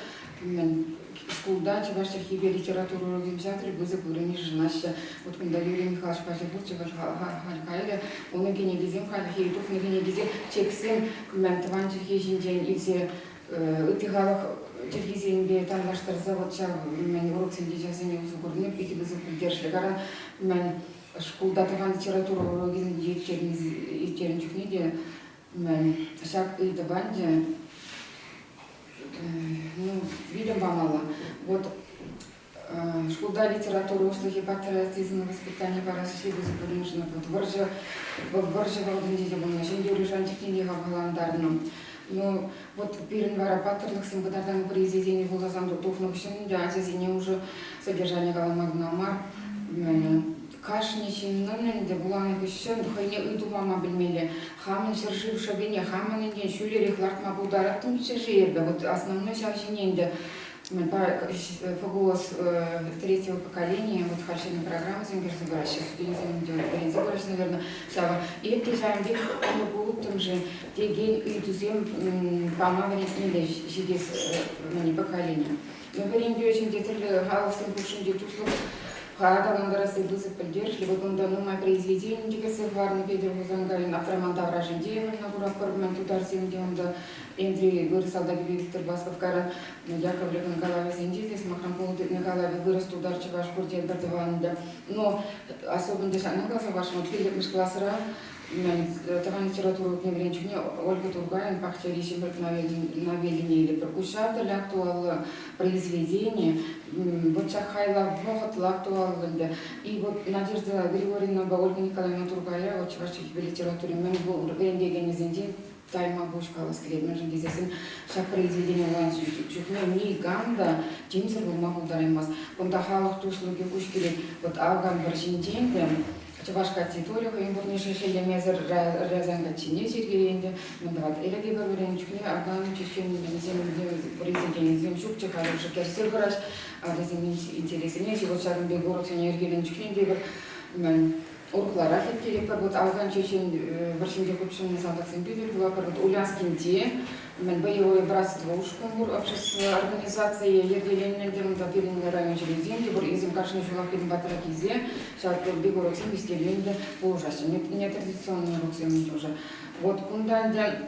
скулда, чеваш архиве литературу организаторы, бызы бурыни жинаща. Вот когда Юрий Михайлович Пазибурчев, Халькайля, он и генегизим, Хальхейтух, и генегизим, чексим, комментован черхежин и все ытыгалах черхизимбе, там наш тарзавод, чав, мен урок синдичасыне узугурны, пики бызы кульдершли, гаран, мен шкулда таван литературу организаторы, и чернчухниде, мен шаг и табанде, ну, видим бамала. Вот школа литературы, услуги патриотизма, воспитания параши безупрежденно. Вот варжа валдинде был на жене урежанчик не галандарным. Ну, вот перед варапаторных симпатарным произведением было замдутовных щенде, а зазине уже содержание галамагнамар. Кашничин, наненде буланы күшен, хайне үйду мама білмелі. Хамын шыржив шабене, хамын инген шүлері хлартма бұлдараттың шыржиерді. Вот основной шаржиненде, ФГОС третьего поколения, вот харшины программы Зингерса Гораща, студентизм Гораща, наверное, сава. И это жамбек, они будут там же, те ген үйдузем помагали смеле жидес поколения. Мы говорим, очень детали, халасым кушин детуслуг, Харадаландарасы бызы поддержали, вот он давно мои произведения, дикасы варны Петру Гузангарин, Афраманда Вражендеева, Нагурав Корбмен, Тударсин, где он да Эндрей Вырысалдаги Виктор Басков Каран, Яковлев Николаев Зиндизис, Махрампол Николаев вырос Тудар Чеваш Бурден Бардаванда. Но особенно дышать на глаза вашему, Филипп Мишклассера, Таван литературу к невренчуне, Ольга Тургаин, Пахчарищи, Навелине или Прокушата, актуал произведение, вот Чахайла, Вохот, актуал, и вот Надежда Григорьевна, Ольга Николаевна Тургая, вот Чевашчик в литературе, Мэнбу, Вендеген Зиндин, Тайма Бушка, Ласкребна, Жендизесин, шаг произведения Луан Чухне, Ни Ганда, Тимсер, Гулмаху Дараймас, Пондахалах, Туслуги, Кушкили, вот Авган Баршинтенде, Чувашка территория, им был нешешели мезер резанга чине сергеенде, мандат элеги барурен чухне, аган чечен земле президент земшук чехаров шекер сыргораш, а резин интереснее, вот шаган бегорок энергиялен чухне дебер, урклара хептелепер, вот аган чечен баршинде купшин назадаксен бедер, вот Ульянскинде, боевое братство Ушкумур, общество организации Евгений Дермдапирин район через земли, из Имкашни Жулапин Батракизе, сейчас бегорок семьи ленде по ужасе, нетрадиционные руксы тоже. Вот кунданде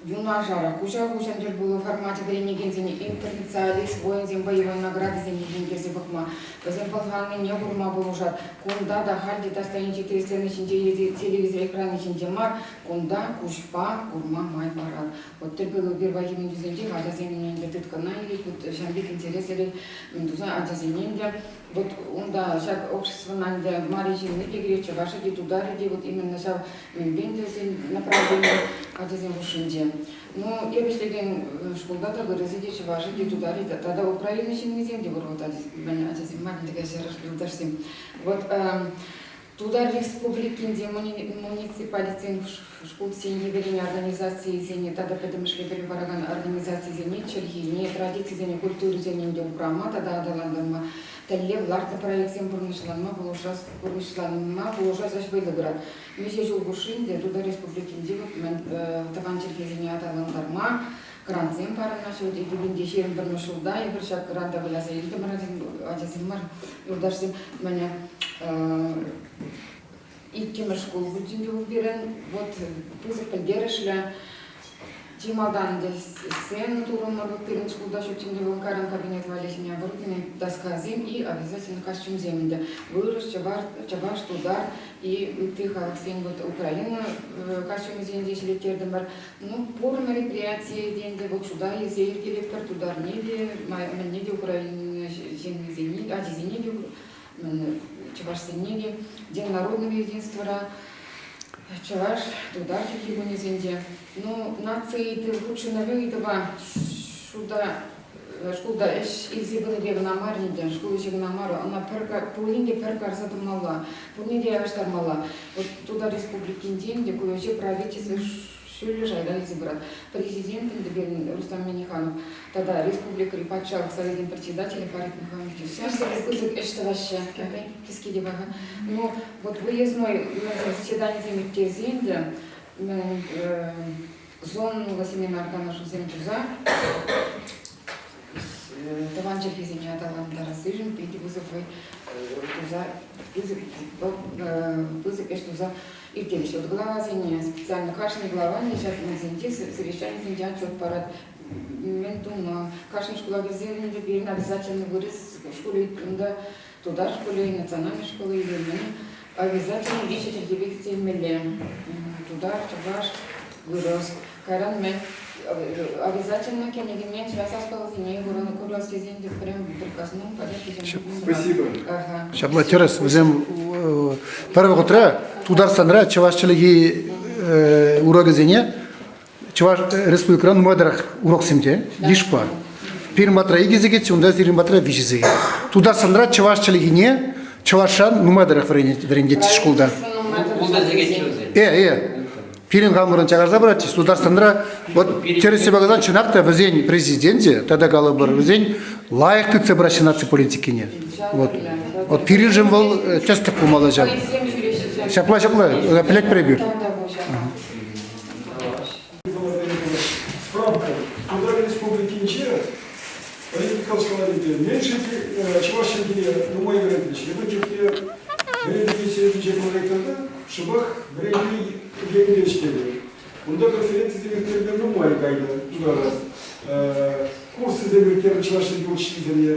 Юна жара, кужа кужандер было в формате гренегензини интернационалист, воензем боевой награды за негензерзи бахма. Возем полганный не гурма был ужат. Кунда да харди достоин 4 сцены чинде телевизор экраны чинде мар. Кунда кушпа гурма май парад. Вот ты был первый дизайнер, а за ним не тытка на или вот шамбик интересели, мендуза а за ним вот он да шаг общество на марижи не перегречь, ваши где туда иди вот именно шаг мембендези направление а за ним ушинде. Ну я бешлеген школда да выразить ваши где туда иди, тогда Украина еще не земли вот а за ним маленькая жарашка вот туда республики, где муниципалитет школ сеньи верения организации зени, тогда потому что перебороган организации зени, черги, традиции зени, культуры зени, где управма, тогда адаландарма, талле вларта проектем бурнышланма, бурнышланма, положась аж выдоград. Мы же жил гушинде, туда республики, где таван черги зени адаландарма, Кранцем пара наши вот эти бендешерим бурнышулда, и вершак кранда была за их домарадин, адязимар, юрдашсим меня иккемер школ будем уберен, вот пузы поддержали. Тимадан здесь сцену туром на вот перед школой даже тем каран кабинет валежни оборудование доска зим и обязательно костюм земли. Вырос чабаш туда и ты Алексей вот Украина костюм земли здесь летердемар. Ну пор мероприятие деньги вот сюда и зеер директор туда неде неде Украина земли зени а зени чабаш сенеги день народного единства. Чаваш, туда его не зинде. Ну, нации ты лучше навёй-то сюда, школда эш изибын бегна марниде, школа жигна мару, она полинде перкар задумала, полинде аштармала. Вот туда республикин день, где кое-что правительство шулежай, да, избрат. Президентом Дебелин Рустам Миниханов, тогда республика Рипачал, советник председателя Фарид Михайлович. Сейчас это вообще, киски дебага. Ну, вот выездной заседание земли земли, зону семинар нашу земтуза, таванчик извиня талантара сыжим, пейте вызовой туза, вызов туза. И тем, что глава зения, специально кашни глава, не сейчас на зенте, совещание зенте, отчет парад, ментум, кашни школа газель, теперь обязательно вырос в школе, туда школе, национальной школы, или обязательно вещать отделить миллион, туда, чабаш, вырос, каран, обязательно кем-нибудь связь осталась, не было на курсе зенте, прям прикосном, порядке. Спасибо. Шабла террас, взем первого утра. Тудар Сандра, Чавашчалиги урогазине, Чаваш республикан муадрах урок симте, дишпа. Пирматра игизиге, чунда зириматра вижизиге. Тудар Сандра, Чавашчалиги не, Чавашан нумадрах врендети школда. Пирин гамуран чагарза брать, Тудар Сандра, вот через себя газан чинакта в день президенте, тогда галабар в день лайк ты цебращи нации политики не. Вот пирин был часто помолажал. Шапла, опять прибір. Справка. Туда республики ничего. Политика сказали, меньше чувашки, ну мой говорит, вы чуть времени сидите проектора, шибах времени генерички. Он до конференции директора ну мой гайда туда курсы директора чувашки учителя.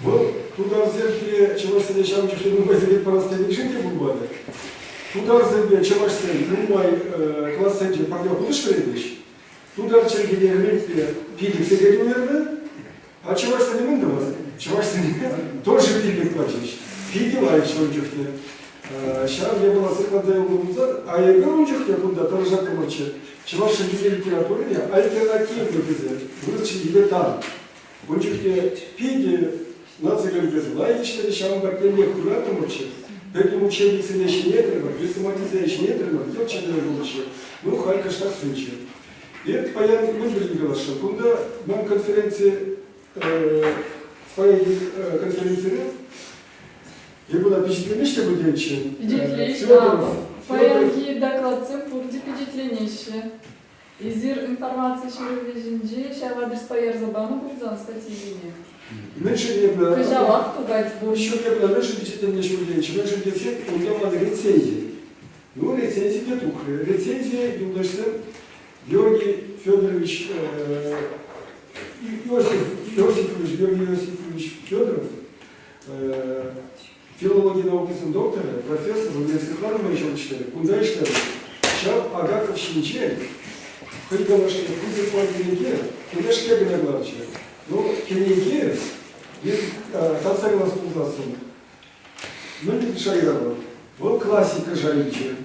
Вот туда взяли чувашки deixaram de fazer uma coisa para as televisões burbada. Туда взяли чувашки ну мой класс центр пойдёт лучше видишь. Туда через где пили сигарету наверное. А чувашки не мындамаз. Чувашки тоже пили плачешь. Пили лайш он чухте. Сейчас я была сыкладая улыбнуться, а я говорю, чухте куда торжа помочь. Чувашки литературы, альтернативный язык. Выручили где там. Он чухте пили нация говорит, лайчные решаем бактерии аккуратно мочи. Поэтому учебницы еще не треба, хрестоматизация еще не треба, делать что-то лучше. Ну, хайка что случай. И это понятно, мы же не говорим, когда нам конференции, конференции, я буду впечатлен, что будет делать. Впечатлен, поянки доклад цим пурди впечатленище. Изир информации шеревежинджи, шав адрес пояр забану бурзан статьи. Меньше не было. Кажалак тугать больше. Еще не было, меньше впечатления, что будет делать. Меньше дефект, у меня надо рецензии. Ну, рецензии где тухли. Рецензии, и удастся Георгий Федорович, Георгий Иосифович Федоров, филология наукасының докторы, профессор, университетler мешалчылары, кундай işleri, Şap Agakov Şinçel, Kıygalaşkı, Kuzey Kuantinenge, Kuneşke Gınaglarçı. Но Кенеге, танцевалась пузасом. Мündik şairler. Вот классика жайче.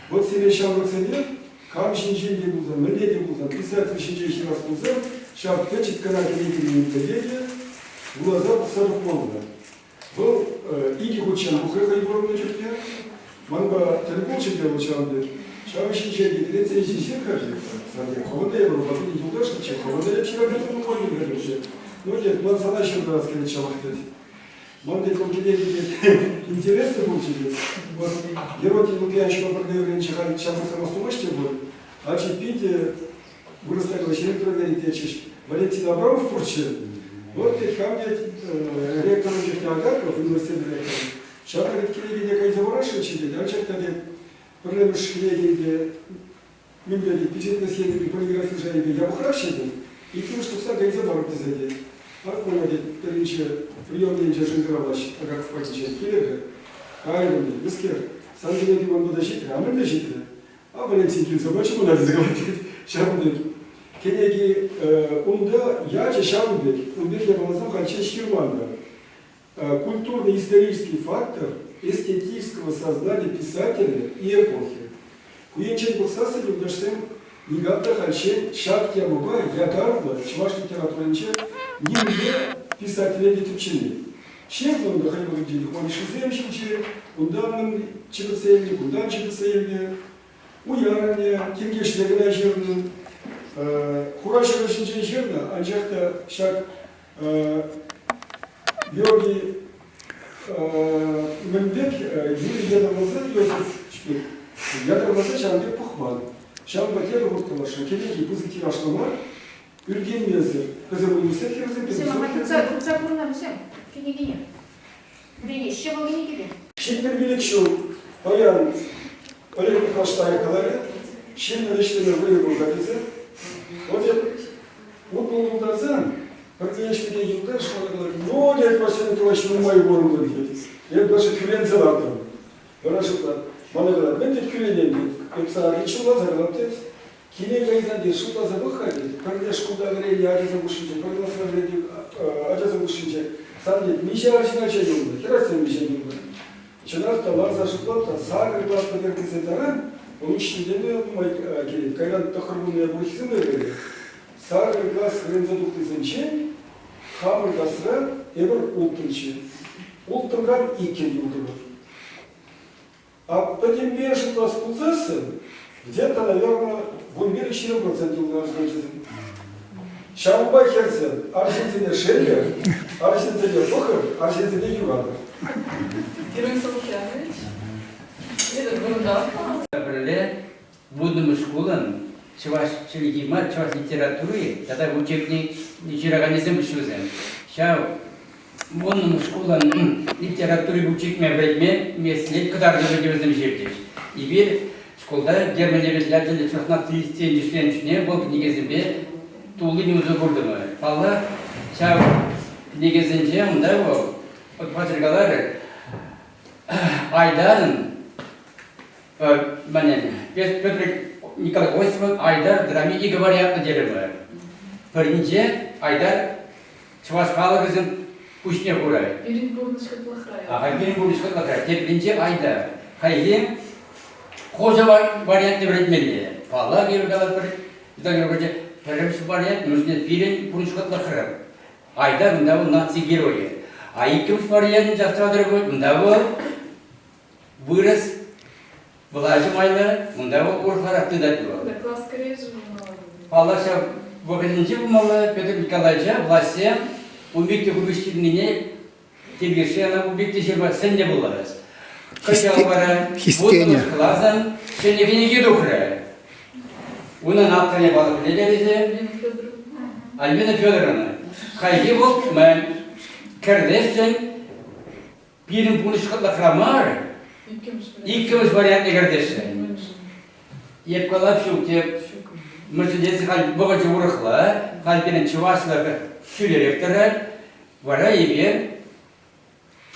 Вот Серещан Роксенер, Камшинчен де Бузан, Мэнде де Бузан, писатель Шинчен раз Бузан, Шап Печет Канаки Никелин в глаза Сарапонга. Был Иги Гучан Бухаха и Борона Чертя, Манба Тенколчи Делучанды, Шап Шинчен де Трецей Сисирхаджи, Хаваде Европа, Юдашка Чеха, Хаваде Чеха, Муполи Гадюше. Ну нет, man sana şimdi rastgele çalıştı. Man de komplike интересно получили. Вот Георгий Лукьянович Папагеевич чаму самостойности был, а чипите вырастали очень проверить течешь. Валентин Абрамов Пурче. Вот и ко мне ректор Агаков, университет ректор. Сейчас говорит, коллеги некой заворашивают, а сейчас тогда проблемы с коллеги, мимляли, печатные съедали, полиграфии жали, я ухращивал. И то, что всякое заборот изойдет. А поняли, перенче, приемный Жинкрович, как в патиче, Килега, Айрони, Бескер, Сангелеги вам подождите, а мы подождите. А Валентин Кильцев, почему надо заговорить? Шарудек. Кенеги, умда, я же Шарудек, умбек я волосам хальче Ширманда. Культурно-исторический фактор эстетического сознания писателя и эпохи. Куенчен Боксасалев дашсем Нигатта хальче шаг ямуба, ягарда, чмаш литературниче, нимде писателя детучины. Чем он доходил к делу? Он шиземщиче, ундан чебецельник, ундан чебецельник, уярня, киргештерина жерны, хурашевичниче жерна, анжахта шаг Георгий Мембек, Юрий Ядовлаза, Йосиф, Ядовлаза, Чамбек Пухман. Şam bakıya doğurttular. Şekeri bu tiraşlama ülkenin yazı. Kızım ulusal yazı. Kutsa kuruna mısın? Çünkü değil. Değil. Şey bu gibi. Şimdi birlik şu bayan öyle bir kaçta ayakları. Şimdi işlemler böyle burada bize. O da mutluluğunda zan. Praktikte yılda şöyle no diye başını tuvaşını mayı borundu diye. Hep başı kürenzelerdi. Öğrenciler bana kadar ben de kürenliyim. Пепса речула заработать, кинега из надежды, что забыхали, когда шкода говорили, а забушите, когда сказали, а забушите, сам нет, миша начали думать, раз миша думать. Чинар товар зашиплата, сагр глаз поверки зетаран, он учитель думает, когда тохарбуны обухи говорили, сагр глаз хрен задухты зенчен, хамр гасра, эвер ултынче, ултынган икен юдывар. А потом между нас процессом где-то, наверное, в умере 4% у нас значит. Шамбай Херцен, Аржентина Шеллер, Аржентина Бухар, Аржентина Юрада. Герой Лукьянович. Это Бурда. Будем школам, чуваш чилигима, чуваш литературы, тогда учебник ничего не шузем. Сейчас Bunun şkolanın literatürü bu çekme verme mesleği kadar da gözüm şeptiş. İbir şkolda Germaniye'liler de çalışmak isteyenler bu negizinde tuğlu nüzü kurdu mu? Allah şav negizince onda o patırgalar Aydar'ın Petr Nikolay Osman Aydar drami iyi говорят derler. Birinci Aydar Çuvaş halkının Пушне бурай. Перенбурнышка плохая. А перенбурнышка плохая. Теперь айда. Хайди. Хожа вариант не вредмели. Пала гергалат пер. Да гергаje. Перемс вариант нужно перенбурнышка плохая. Айда мында бу наци герои. А икинчи вариант жактырадыр бу мында бу вырос влажымайлы мында бу орхаракты да бу. Да класс скорее же. Палаша богатенче бумалы Петр Николаевича власте Убитти губищинине тергеше она убитти жерма сенде буларас. Кайдалбара вот клазан сенегине духра. Уна наптане балык ледеризе. Альбина Федоровна. Хайди вот мен кардестен пирин пунышкатла храмар. Иккимиш вариант не кардестен. Еп калап шук теп Мерседес богаче урыхла, халпенен чувашлы фюлеректоры, вара ебе,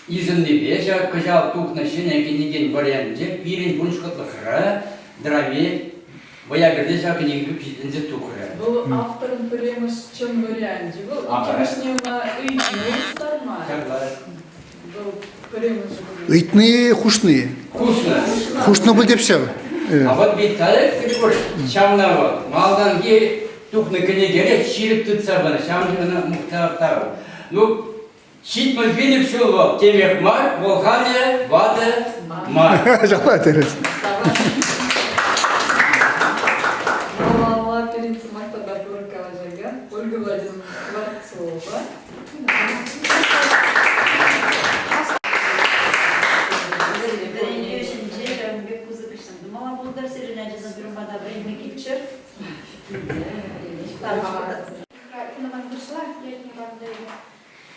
изымды бежа, кыжал тухна шенеки неген варианте, пирин буншкотлыхра, драме, боягырды жакынеги пизинзе тухра. Был автором прямо с чем варианте. Был кемешнема ыйтный старма. Был прямо же. Ыйтные хушные. Вкусно. Хушно был депсел. А вот биталек кыргор чамнава, малданги тухна кенегере чирip тутса бана, чамнына мухтартау. Ну, читман бинеп шулва, темек мар, волхане, вада, мар. Жала терес. Малала перед Самартабатура Калажага, Ольга Владимировна Скворцова.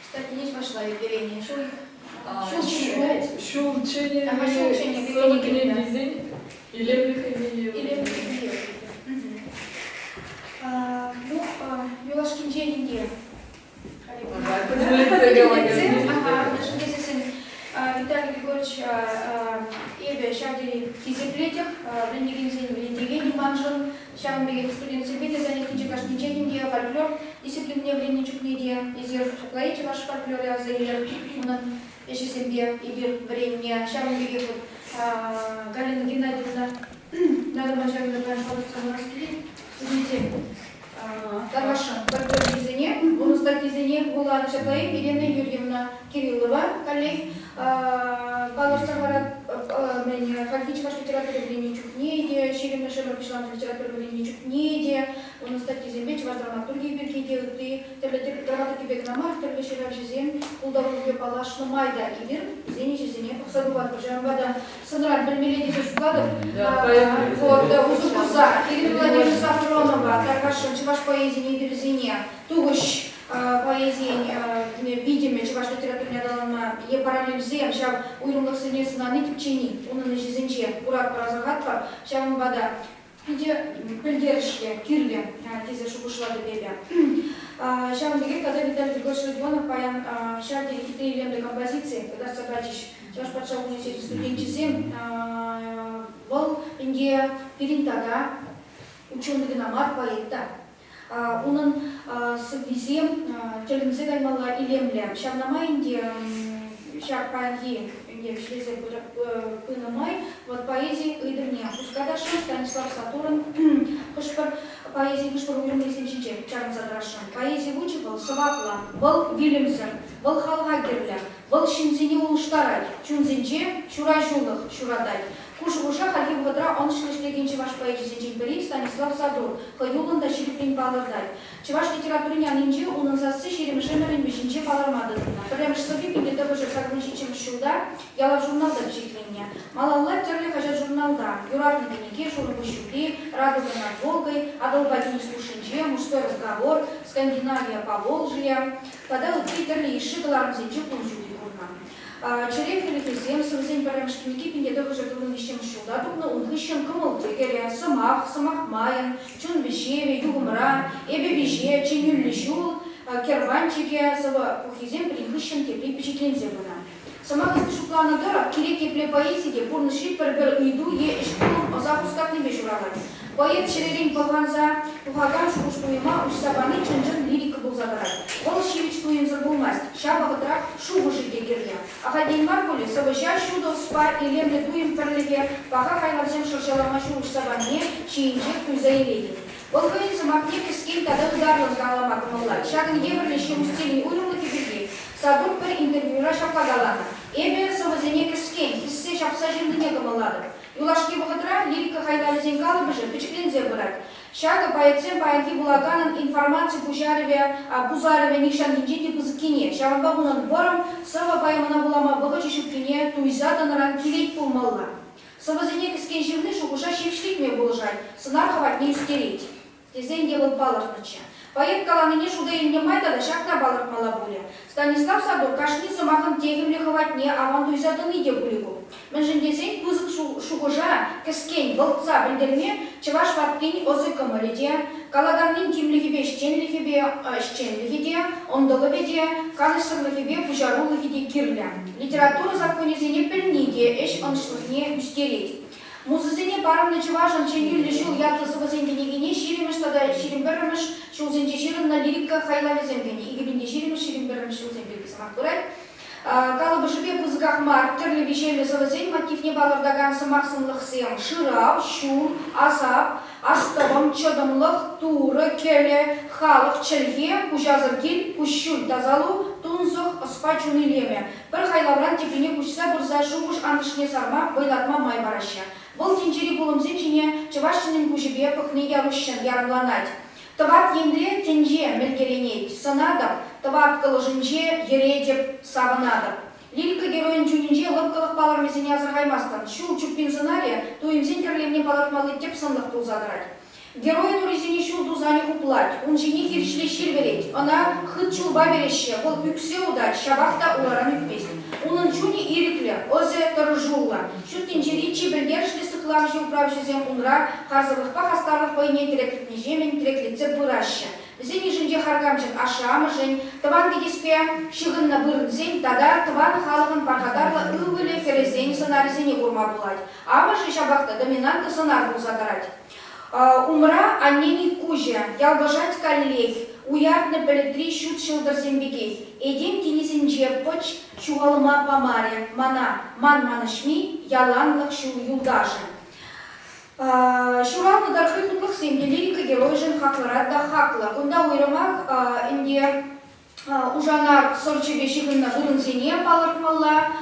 Кстати, не вошла Евгения Шулчение, шулчение, Савакне Дизель, и Лемлиха Ну, Юлашкин Джейнинге. Виталий Григорьевич Эбе Шавдери Кизеплетев, Брендигензин Брендигени Манжин, Шавмбеги студент Сибири, занятие каждый Джейнинге, фольклор, дисциплинне Брендичук Медиа, Изер Шаклаите ваш фольклор, я заявляю, еще себе и времени, Шавмбеги Галина Геннадьевна, надо Манжавина Паншаловца Москве, студенты. Тарвашин, фольклор Дизене, у нас так Дизене была Шаклаи, Елена Юрьевна Кириллова, коллег, Паловцевара, фактически литература Бриничук Неде, Ширина Шева пришла на литературу Бриничук Неде, у нас так Дизене, Беч, вас драматургии Берки делают, и драматурги Бекнамар, Терли Шерав Жизен, Кулдавруге Палаш, Майда и Вир, Зени Жизене, Садуват, Бажамбада, Санрад, Бельмеледи Фешвладов, вот, Узукуза, Ирина Владимировна Сафронова, Таркашин, Чеваш поэзии не Березине, Тугуш, поэзии видимо, Чеваш литература не дала на е параллель зем, Шав уйрумлых сынес на нитипчени, он на Жизенче, Урат Паразагатва, Шав Мбада, Пельдершке, Кирле, Тизе Шукушла до Бебя. Шав Мбеге, когда Виталий Григорьевич Родионов, Паян, Шав Дерихитрей Лемды композиции, когда Сабачич, Чеваш Патшал университет студентчизем, Вол, Инге, Перинтага, ученый Геномар, поэта. Унын сывизем телензе гаймала илемле. Шавнама инде шар панги инде шлезе пынамай. Вот поэзии ыдырне. Пускадашин Станислав Сатурн. Хышпар поэзии хышпар уйрымный семчиче. Чарн задрашин. Поэзии вучипал Савакла. Вал Вильямсон. Вал Халгагерля. Вал Шинзини улуштарать. Чунзинче Шурай Жулах Шурадать. Кушуша Халив Вадра, он шлештегин Чеваш поэзии Бери, Станислав Садур, Хаюлан да Ширипин Палардай. Чеваш литературе нянинче, он назасы Ширимшемерин Бешинче Палармададна. Прямо что вы пидете тоже сагничем шуда, я лав журнал да впечатления. Малалла терли хажат журнал да, юратный коньяки, шурубу щупли, радостно над Волгой, Адалбатини слушанче, мужской разговор, Скандинавия, Поволжье, тогда вот Питерли и Шигалармзи, Чуплунчуди. Человек или хозяин, совсем парамшки Никипин, я тоже думаю, чем шуда, тут на унгищем кумалте, говоря, самах майен, чун бешеве, югумра, эбе беже, чинюль лещул, керванчики, сава пухизем, прихищем тепли впечатлензе бана. Самах из плана дора, киреки пле поэзии, бурный шип, пербер иду, е ишкулом, а запускать не бешуравать. Поэт Шерерин Паванза, Пухаган Шушпуема, Ушсабани, Чанджан лирика был забрать. Волшевич Туин забулмасть, Шаба Хатра, Шубу жиде гирля. А Хадин Маркули, Саважа Шудов Спа и Ленды Туин Перлеве, Паха Хайварзем Шашаламашу Ушсабане, Чинджик Туизаиледи. Волгоин Самакнек и Скин тогда ударил Галама Камалай. Шаган Еверлищ ему стили уйрумлы киберги. Садук пер интервьюра Шапагалана. Эбе Савазенек и Скин, Иссе Шапсажин Днекамаладов. Юлашки Богатра, лирика Хайдали Зенкала бежит, впечатлензе брать. Шага поэцем паянки Булаганан информации Бузареве Нишан Гинджити Бузакине. Шаган Бабунан Бором, Сава Паймана Булама Богачи Шупкине, Туизата Наран Килить Пулмалла. Савазенек и Скин Живны, Шукуша Шевшлик мне булжать, Сынарховать не устереть. Тезен делал Паларныча. Поет каланыне шуда не майда да шакна балык малабуля. Станислав Садур кашница махын тегим лиховатне аван туйзатыны де булигу. Менжендесен пузык шугужа кескен волца билдерме чеваш ваттин озыкым лиде, каладаннин тимлихибе щенлихиде, ондоловеде, канышырлихибе пужарулихиде кирля. Литература законезене пельниде, эш оншлыхне үстереть. Музызене барымны чевашын ченюл лишил ятлысы вазенденегене ширимыш тада ширимберімыш шулзенче ширынна лирика хайлавезенгене. Игибинде ширимыш ширимберімыш шулзенбелгісі мақтурай. Калыбышыбе пызгах мар, тірлі бешелі савызен мотивне балырдаган сымақсынлық сем. Шырау, шур, азап, астывым, чыдымлық, туры, келе, халық, чілге, пужазыргил, пущул тазалу, тунзық, ыспа чунилеме. Бір хайлавран тепіне пушса бұрза шубуш анышне сарма, бойлатма май бараща. Бұл тенжері болымзен жіне чывашчының пужебе пықны ярущын ярымланать. Тыват ендре тенже мелгеленет, сынадып, тыват кылыжынже ередеп сабынадып. Лилька героин чунинже лыпкылық палармесене азырғаймастын. Шул чуппин сценария туимзен терлемне палатмалы теп сындық тулзадырать. Героин урезене шул дузане уплать, он жіне киршле шир берет. Она хыт чулба береще, ол үксе удать, шабақта уларам үкпес. Унын чуни ирикле, озе тұрыжулла. Шу тенжери чибілдершлі сықламжы управшызен унра, қазырлықпа хастарлық войне тіреклітне жемен тіреклетсе бұрашы. Зені жінде харгамжын ашамы жын, тыван кедеспе шығынна бұрынзен, тада тыван халығын пархатарлы үвілі ферезен сценаризене урма булать. Амы жы шабақта доминантты сценар бұлзадырать. Умра аннени кужа, ялбажать коллег, уяртны пелетри шут шылдырзенбегей. Эдем тенезенже пыч чуғалыма памаре, мана, ман-манышми, яланлық шу юлдажы. Шуралны дархытлық семде лирика герой жын хақлырат да хақлы. Онда ойрымақ инде ужанар сорчебе шығынна бұрынзене палыртмалла,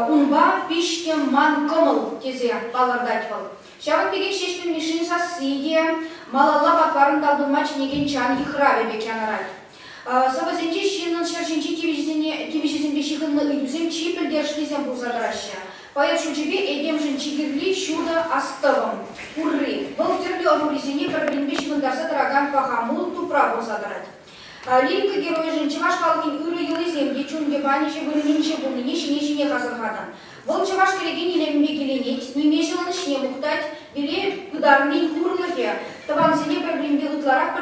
унба пиште ман кымыл тезе палырдать был. Шағын беге шешпен мишин сасыде, малалла батварын талдылмач неген чан ихраве бекянарай. Савазенде шинын шаршинче кивишезен бешігінні үйдузем чипіл дершлизем бұзадыраща. Поэт шучебе эдем жын чигірли шуда астывым, урры. Бұл түрлі оруризене бірбін бешігін дарса дыраган пахамул тупра бұзадырать. Лирика герой жын чываш қалғын үрі еліземде чунге банеше вырыненше бұлныне шине ғазырғадан. Бұл чываш кереген елембе келенет, неме жылын ішіне мұқтать, біле күдарынен күрліге, табанзене бірбірінбе ұтларақ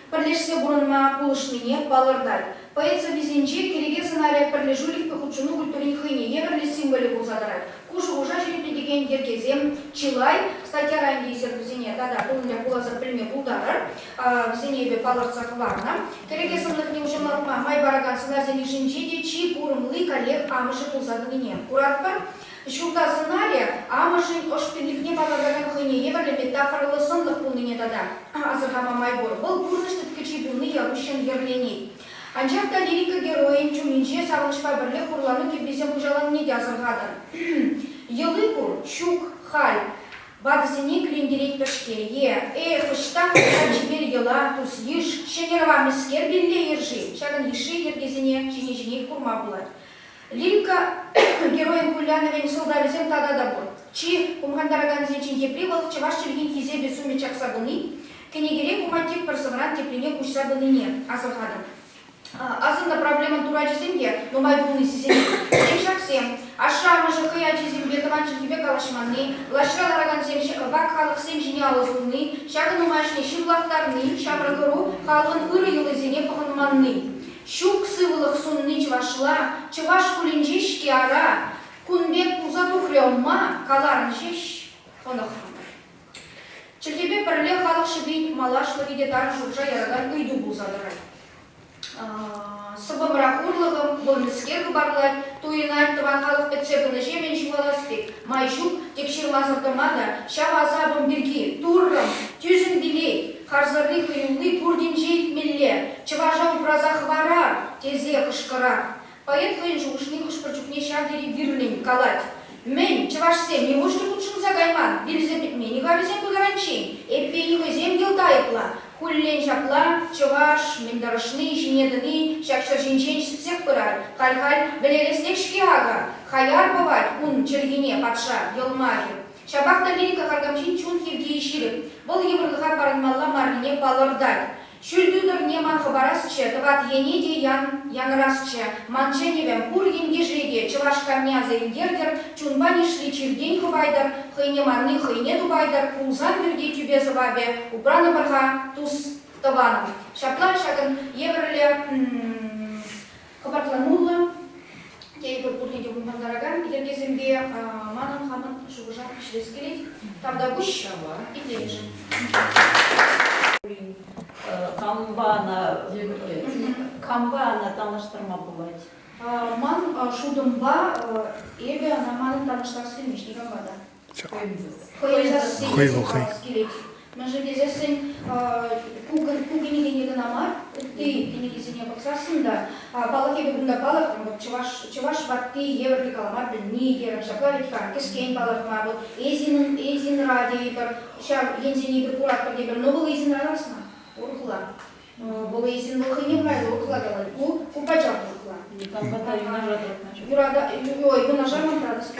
бірлешсе бұрынма пұлышныне балырдай. Поэт везенче кереге сценария бірлежулік пөхутшыны культурин хыне еверлі символі бұлзадырай. Кушы ұжа жүрепті деген дергезем, чилай, статья райынде есербізене, тада бұлынля бұлазыр білме бұлдарыр, візенебе балырца қыларына. Кереге сынлықне ұжымларыма май бараган сценарзен ішінчеде чи бұрымлы коллег амышы бұлзадыныне. Куратпар, шулда сценария амышын ошпенлікне балырдаган хыне еверлі метафорлы сынлық бұлныне тада. Азырғама май бор. Бұл бұрнышты ткачи бұлны ярущен ерленей. Анчақта лирика героин чуминче сағынышпа бірлі құрланы кепбезен бұжаланне де азырғадын. Елы құр, шук, хал, бадысыне күлендерет пішке, фыштақ жібер ела, тұс еш, шенерва міскер белле ержи, шағын еші ергезіне жіне құрма бұлад. Лирика героин куляновен сылдавезен тада да бұл. Чи кумхандараган зенчен тепривал, чеваш челген хизе бесуме чақсабыны, кенегере куматив парсывран теплене кушсабыныне азырғадын. Азында проблема турачыземге, но майбулны сизене. Шаксем, ашамы жықы ячыземге тыманчын кебе калашманны, лашра дараган семші вак халық семшіне алысуны, шағын умашны шыблақтарны, шамрығыру халығын ұры елізене пұғынманны. Шук сывылық сунны чывашла, чываш кулинже шке ара, кунбек пуза тухрёмма, каларын жеш, хонықхам. Чілкебе бірле халық шыбейт малашлы видетар жұржа ярадан үйді бұлзадырай. Сыбымырақ ұрлығым, болмыскер күбарлай, туйынай тұван халық бәтсебіні жемен жуаласпек. Майшук текшер мазырдымада, шав азабым бірге, туррым, түзін билей, қарзырды қиюлы пұрден жейтмелле, чыважа ұпраза хварар, тезе қышқырар. Поэт қойын жуғышны қышпырчукне шавдері вирлен калать. Мен, чывашсем, не можны құтшын загайман, білзепетме, не ғавезен бұларанчен, эппені ғызем елдайыпла. Хуллен жапла, чываш, мендарышны, жинедыны, шакшыр жинчен шсек пырар, халь-халь, білелеснек шке ага, хаяр бывать, ун чергене патша, елмахи. Шабақта лирика харгамчин чун хевге ешіріп, бұл еврлыға парынмалла марыне балырдать. Шүлдүдір неман хабарасче, тават енеде янрасче, манченевем пур ендежеде, чываш камняза индердер, чунба нишли чирдень хубайдыр, хыйне марны хыйне дубайдыр, пулзан бирде тюбе завабе, упраны барха туз таваным. Шапла шагын еврле хабартланулы, кейбір пурнеде бумандараган, ергеземде манын хамын шуғыжан кішілес келет, тавда күш, итлережі. Камбана таныштырма болады. Ман шудымба эбе наманы таныштар сілмеш, не камбада. Хойзас Мен же кезесін кугенегенегі намар, ты кенегезіне бақсасын да, балық ебі бұнда балық, чываш батты еврлі каламар білні еріп жаплар етқан, кескен балық ма бұл, езін ради бір, ензіне бір курат бір дебір, но бұл езін радасына, орқыла. Бұл езін бұл қыйне ғайды, орқыла қалай, бұл пачақ орқыла. Ой, бұл нажар мантрадас.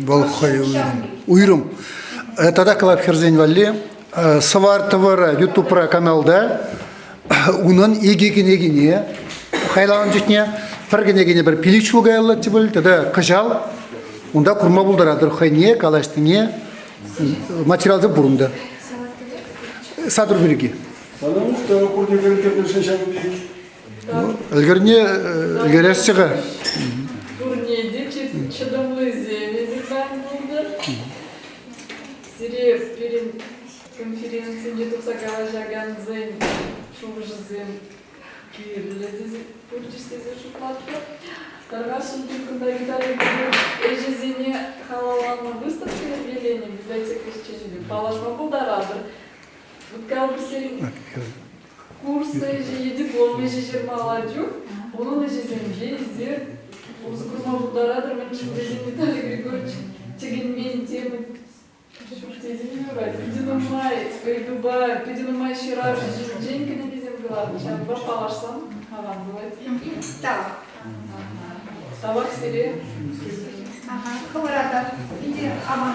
Бұл қой уйрым. Тогда калап херзен валли. Савар товара YouTube каналда унын егегенегіне хайлаған жетіне піргенегіне бір пиличу гайлы тибіл, тогда қыжал, онда құрма бұлдарадыр хайне, калаштыне материалды бұрынды. Садыр бірге. Әлгіріне әлгересіға. Турнеде чыдымлы земе болды. Сирев перед конференцией Тусакала Жаганзен, Шужзен, Кирледиз, Пурчистизе Шуплатка. Таргашин Тюркунда Виталий Эжезине халаланна выставка объявления библиотека исчезли. Палашма Булдарадр. Вот калбы серин курсы же диплом же жермаладжу. Onun Эжезенге изе Узкурма Булдарадр Манчиндезин Виталий Григорьевич Тегенмен темы. Пидинумай ширар женька на безем была, сейчас два палашсан, аван бывает. Тавак. Тавак серия. Ага, хаварата. Иди, аван.